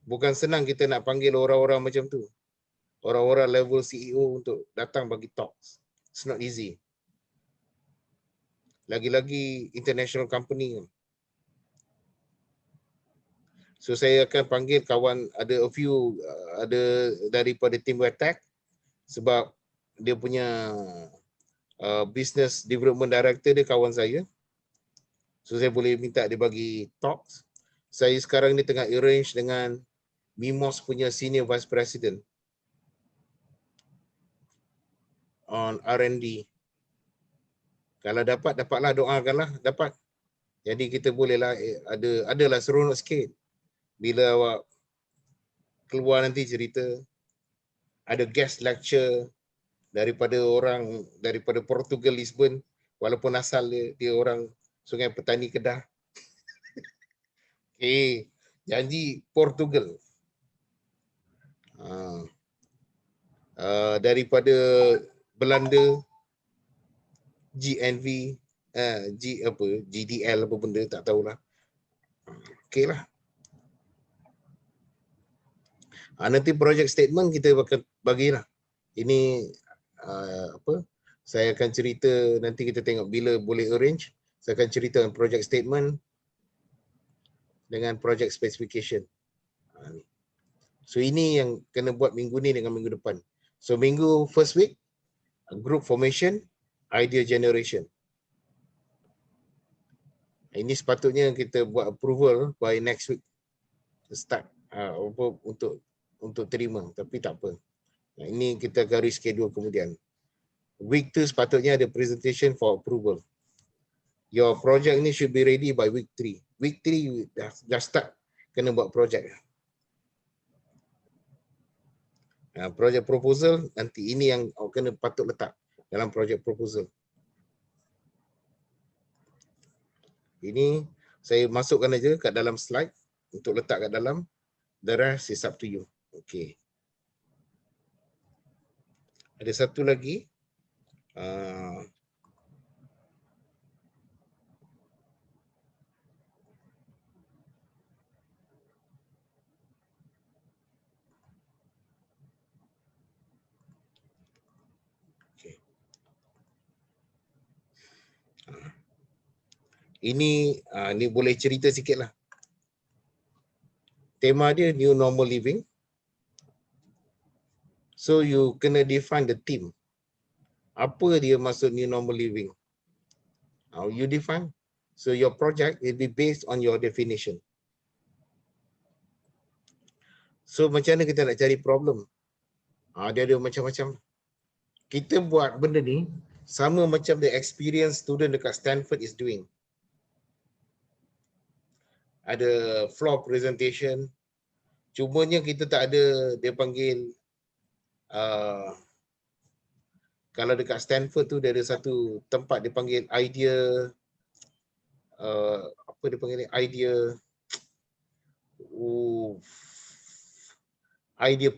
Bukan senang kita nak panggil orang-orang macam tu. Orang-orang level CEO untuk datang bagi talks. It's not easy. Lagi-lagi international company. So saya akan panggil kawan, ada a few, ada daripada team Attack sebab dia punya business development director dia kawan saya. So saya boleh minta dia bagi talks. Saya sekarang ni tengah arrange dengan Mimos punya senior vice president on R&D. Kalau dapat, dapatlah, doakanlah dapat. Jadi kita bolehlah adalah seronok sikit. Bila awak keluar nanti cerita, ada guest lecture daripada Portugal, Lisbon, walaupun asal dia orang Sungai Petani, Kedah. Janji Portugal. Daripada Belanda, GNV, GDL apa benda tak tahulah. Okey lah. Nanti project statement kita akan bagilah. Ini saya akan cerita, nanti kita tengok bila boleh arrange. Saya akan cerita project statement dengan project specification. So ini yang kena buat minggu ni dengan minggu depan. So minggu first week, group formation, idea generation. Ini sepatutnya kita buat approval by next week. Start untuk terima, tapi tak apa. Ini kita akan reschedule kemudian. Week 2 sepatutnya ada presentation for approval. Your project ni should be ready by week 3. Week 3 dah start kena buat project. Project proposal nanti ini yang kena patut letak dalam project proposal. Ini saya masukkan aja kat dalam slide untuk letak kat dalam. The rest is up to you. Okay. Ada satu lagi. Ini boleh cerita sikit lah. Tema dia new normal living. So you kena define the theme. Apa dia maksud new normal living? How you define? So your project will be based on your definition. So macam mana kita nak cari problem? Dia ada macam-macam. Kita buat benda ni sama macam the experience student dekat Stanford is doing. Ada floor presentation. Cumanya kita tak ada, dia panggil kalau dekat Stanford tu dia ada satu tempat dia panggil idea apa dia panggil ni, idea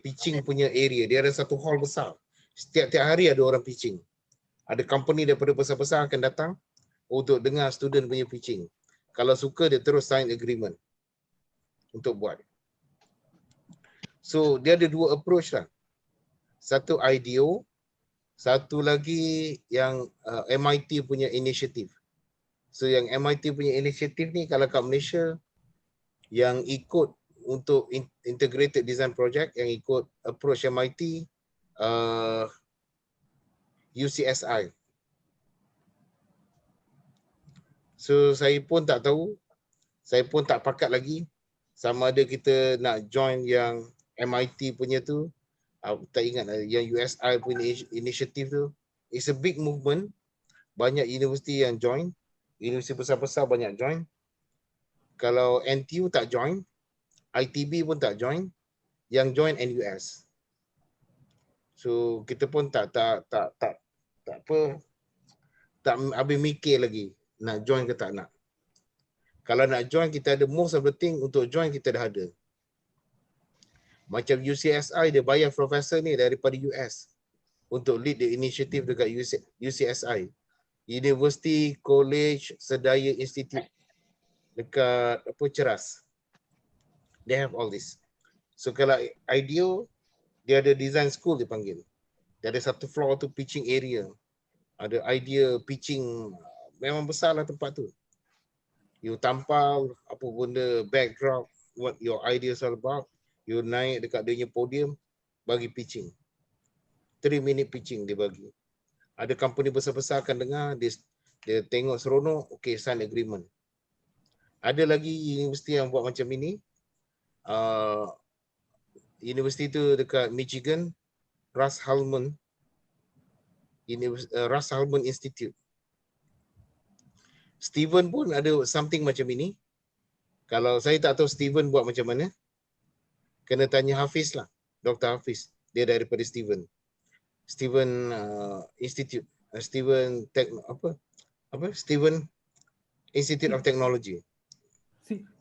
pitching punya area. Dia ada satu hall besar. Setiap hari ada orang pitching. Ada company daripada besar-besar akan datang untuk dengar student punya pitching. Kalau suka dia terus sign agreement untuk buat. So dia ada dua approach lah. Satu IDEO, satu lagi yang MIT punya initiative. So yang MIT punya initiative ni kalau kat Malaysia yang ikut untuk integrated design project, yang ikut approach MIT, UCSI. So saya pun tak tahu, saya pun tak pakat lagi sama ada kita nak join yang MIT punya tu, tak ingat yang USI punya initiative tu. It's a big movement, banyak universiti yang join, universiti besar-besar banyak join. Kalau NTU tak join, ITB pun tak join, yang join NUS. So kita pun tak habis mikir lagi nak join ke tak nak. Kalau nak join, kita ada most of the thing untuk join kita dah ada. Macam UCSI dia bayar profesor ni daripada US untuk lead the initiative dekat UCSI. University College Sedaya Institute dekat Ceras. They have all this. So kalau IDEO, dia ada design school dia panggil. Dia ada satu floor tu pitching area. Ada idea pitching, memang besar lah tempat tu. You tampal apa benda, backdrop, what your ideas all about. You naik dekat dia punya podium, bagi pitching. 3 minute pitching dia bagi. Ada company besar-besar akan dengar, dia tengok seronok, okay, sign agreement. Ada lagi universiti yang buat macam ini. Universiti tu dekat Michigan, Russ Salman Institute. Steven pun ada something macam ini. Kalau saya tak tahu Steven buat macam mana, kena tanya Hafiz lah, Dr. Hafiz. Dia daripada Steven Institute, Steven Institute of Technology.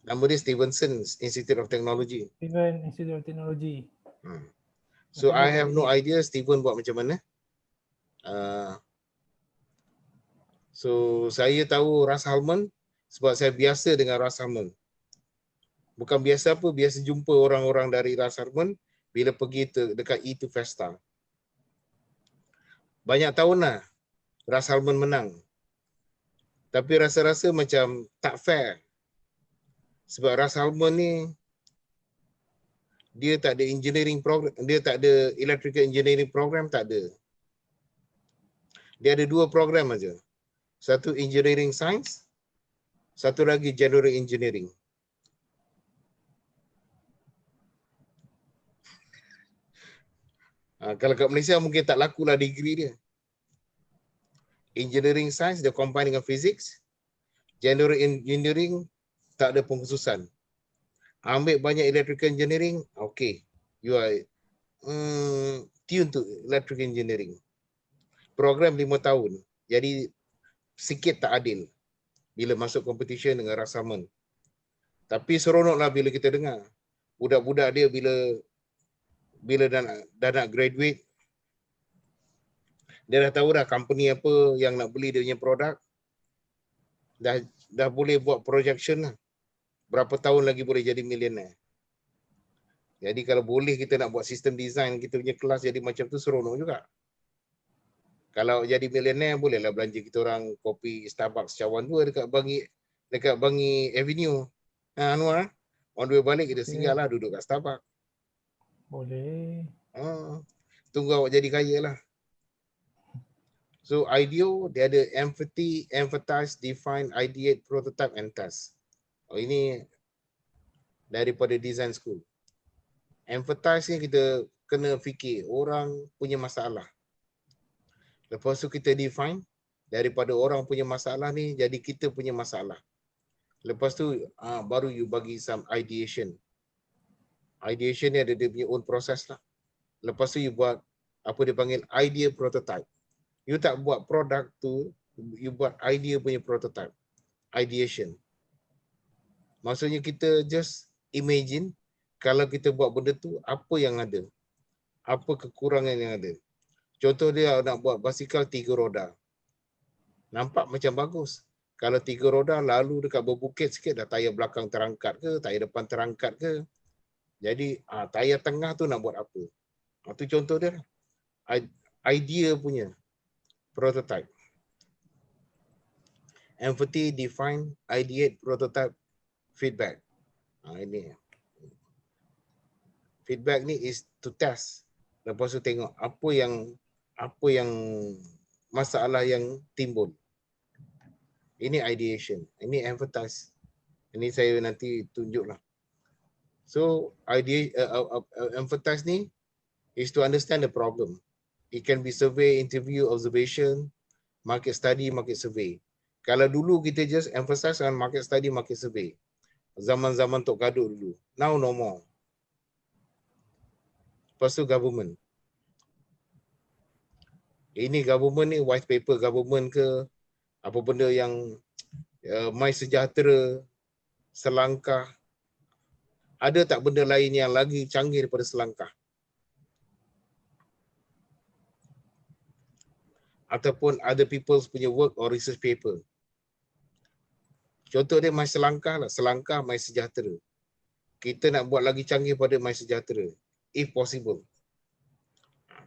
Nama dia Stevenson Institute of Technology.
Steven Institute of Technology.
So I have no idea Steven buat macam mana. So saya tahu Russ Salman sebab saya biasa dengan Russ Salman. Bukan biasa apa, biasa jumpa orang-orang dari Russ Salman bila pergi dekat E2 Festa. Banyak tahun lah Russ Salman menang. Tapi rasa-rasa macam tak fair. Sebab Russ Salman ni dia tak ada engineering program, dia tak ada electrical engineering program, tak ada. Dia ada 2 program aja. Satu engineering science, satu lagi general engineering. Kalau kat Malaysia mungkin tak lakulah degree dia. Engineering science dia combine dengan physics. General engineering tak ada pengkhususan. Ambil banyak electrical engineering, okay. You are tuned to electrical engineering. Program 5 tahun. Jadi sikit tak adil bila masuk competition dengan Russ Salman. Tapi seronoklah bila kita dengar. Budak-budak dia bila dah nak graduate, dia dah tahu dah company apa yang nak beli dia punya produk. Dah boleh buat projection lah. Berapa tahun lagi boleh jadi millionaire. Jadi kalau boleh kita nak buat sistem design kita punya kelas jadi macam tu, seronok juga. Kalau jadi millionaire bolehlah belanja kita orang kopi Starbucks cawan 2 dekat bagi dekat Bangi Avenue. Anwar, on the way balik kita
Okay.
singgah lah duduk kat Starbucks.
Boleh.
Tunggu awak jadi kaya lah. So IDEO dia ada empathy, empathize, define, ideate, prototype and test. Ini daripada design school. Empathize ni kita kena fikir orang punya masalah. Lepas tu kita define daripada orang punya masalah ni jadi kita punya masalah. Lepas tu baru you bagi some ideation. Ideation ni ada dia punya own process lah. Lepas tu you buat apa dia panggil idea prototype. You tak buat produk tu, you buat idea punya prototype. Ideation. Maksudnya kita just imagine kalau kita buat benda tu apa yang ada. Apa kekurangan yang ada. Contoh dia nak buat basikal 3 roda. Nampak macam bagus. Kalau 3 roda lalu dekat berbukit sikit dah tayar belakang terangkat ke, tayar depan terangkat ke. Jadi tayar tengah tu nak buat apa? Itu contoh dia. Idea punya prototype. Empathy, define, ideate, prototype, feedback. Ini. Feedback ni is to test. Lepas tu tengok apa yang masalah yang timbul. Ini ideation. Ini empathize. Ini saya nanti tunjuklah. So empathize ni is to understand the problem. It can be survey, interview, observation, market study, market survey. Kalau dulu kita just emphasize on market study, market survey. Zaman-zaman Tok Kadut dulu. Now no more. Lepas tu government. Ini government ni white paper government ke, apa benda yang My Sejahtera, Selangkah. Ada tak benda lain yang lagi canggih daripada Selangkah? Ataupun other people's punya work or research paper. Contoh dia My Selangkah lah, Selangkah My Sejahtera. Kita nak buat lagi canggih pada My Sejahtera, if possible.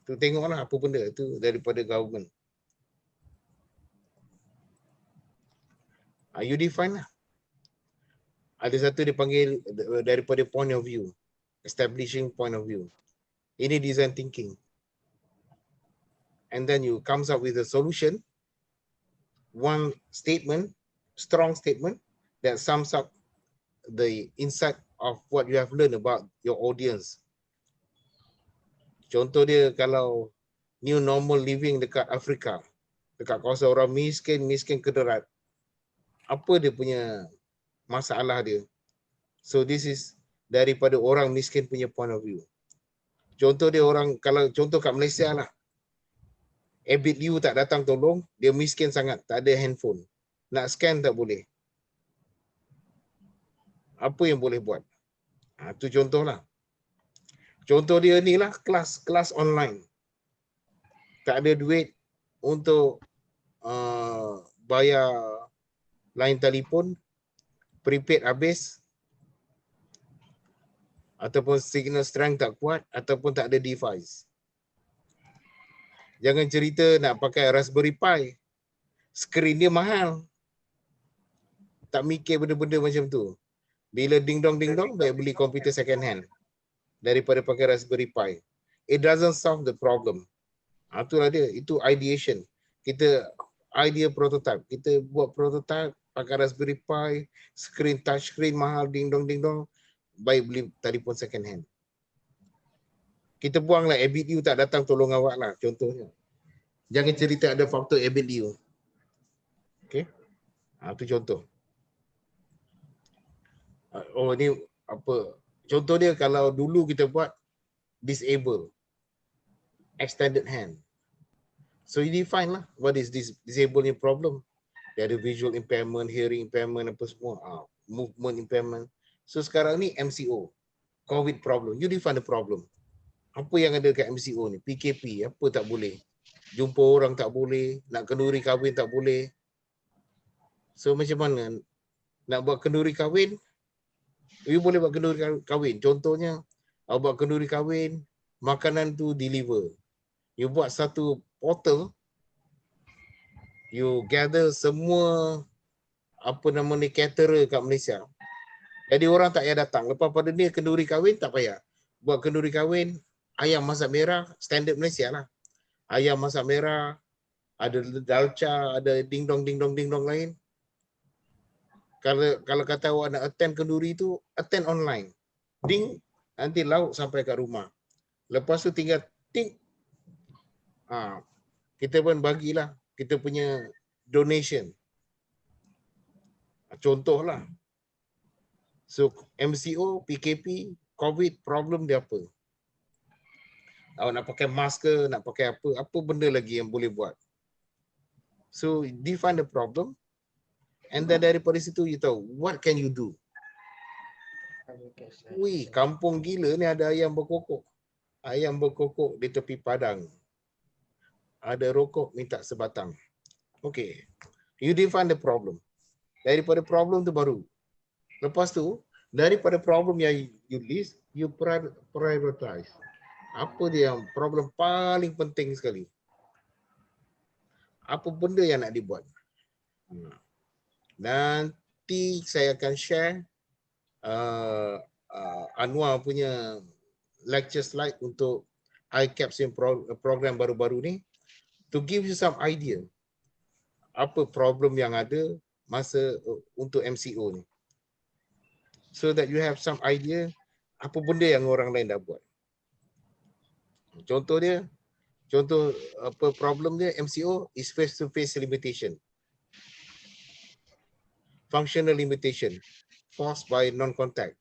Tu tengoklah apa benda tu daripada government. You define lah. Ada satu dipanggil daripada point of view, establishing point of view. Ini design thinking. And then you comes up with a solution, one statement, strong statement that sums up the insight of what you have learned about your audience. Contoh dia kalau new normal living dekat Afrika, dekat kawasan orang miskin kederat, apa dia punya masalah dia? So this is daripada orang miskin punya point of view. Contoh dia orang, kalau contoh kat Malaysia lah, Abid Liu tak datang tolong, dia miskin sangat, tak ada handphone. Nak scan tak boleh. Apa yang boleh buat? Itu contoh lah. Contoh dia ni lah, kelas online. Tak ada duit untuk bayar line telefon, prepaid habis, ataupun signal strength tak kuat, ataupun tak ada device. Jangan cerita nak pakai Raspberry Pi. Skrin dia mahal. Tak mikir benda-benda macam tu. Bila ding dong, baik beli komputer second hand daripada pakai Raspberry Pi. It doesn't solve the problem. Itulah dia. Itu ideation. Kita idea prototype. Kita buat prototype pakai Raspberry Pi, screen touch screen mahal, ding dong, baik beli telefon second hand. Kita buanglah Abid Liu tak datang tolong awak lah, contohnya. Jangan cerita ada faktor Abid Liu. Okay? Itu contoh. Oh ni apa? Contoh dia kalau dulu kita buat disable, extended hand. So you define lah what is this disable ni problem. Dia ada visual impairment, hearing impairment, apa semua. Movement impairment. So sekarang ni MCO, COVID problem. You define the problem. Apa yang ada kat MCO ni? PKP, apa tak boleh? Jumpa orang tak boleh, nak kenduri kahwin tak boleh. So macam mana? Nak buat kenduri kahwin, you boleh buat kenduri kahwin. Contohnya, awak buat kenduri kahwin, makanan tu deliver. You buat satu portal, you gather semua apa nama ni, caterer kat Malaysia. Jadi orang tak payah datang. Lepas pada ni kenduri kahwin tak payah. Buat kenduri kahwin, ayam masak merah, standard Malaysia lah. Ayam masak merah, ada dalca, ada ding dong lain. Kalau kata awak nak attend kenduri tu, attend online. Ding, nanti lauk sampai kat rumah. Lepas tu tinggal ting. Kita pun bagilah kita punya donation. Contohlah. So MCO, PKP, COVID, problem dia apa? Awak nak pakai mask ke, nak pakai apa benda lagi yang boleh buat. So define the problem and then daripada situ you tahu what can you do. Wih, kampung gila ni ada ayam berkokok. Ayam berkokok di tepi padang. Ada rokok minta sebatang. Okay. You define the problem. Daripada problem tu baru. Lepas tu, daripada problem yang you list, you prioritize. Apa dia yang problem paling penting sekali? Apa benda yang nak dibuat? Nanti saya akan share Anwar punya lecture slide untuk ICAPS program baru-baru ni to give you some idea apa problem yang ada masa untuk MCO ni. So that you have some idea apa benda yang orang lain dah buat. Contoh apa problem dia MCO is face to face limitation. Functional limitation forced by non-contact.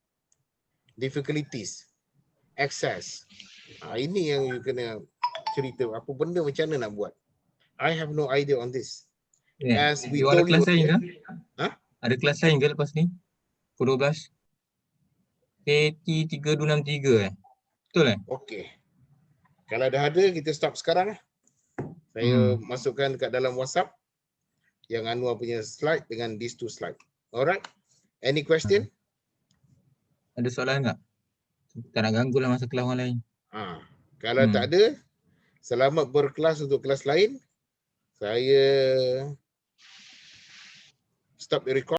Difficulties, access. Ini yang you kena cerita apa benda macam mana nak buat. I have no idea on this. As we
You ada
told you
kelas lain ke?
Ha?
Ada kelas lain ke lepas ni? Pukul 12? KT 3263 Betul
Okay. Kalau dah ada, kita stop sekarang. Saya masukkan dekat dalam WhatsApp yang Anwar punya slide dengan these two slide. Alright. Any question?
Ada soalan tak? Tak nak ganggu lah masa kelas orang lain.
Kalau tak ada, selamat berkelas untuk kelas lain. Saya stop the record.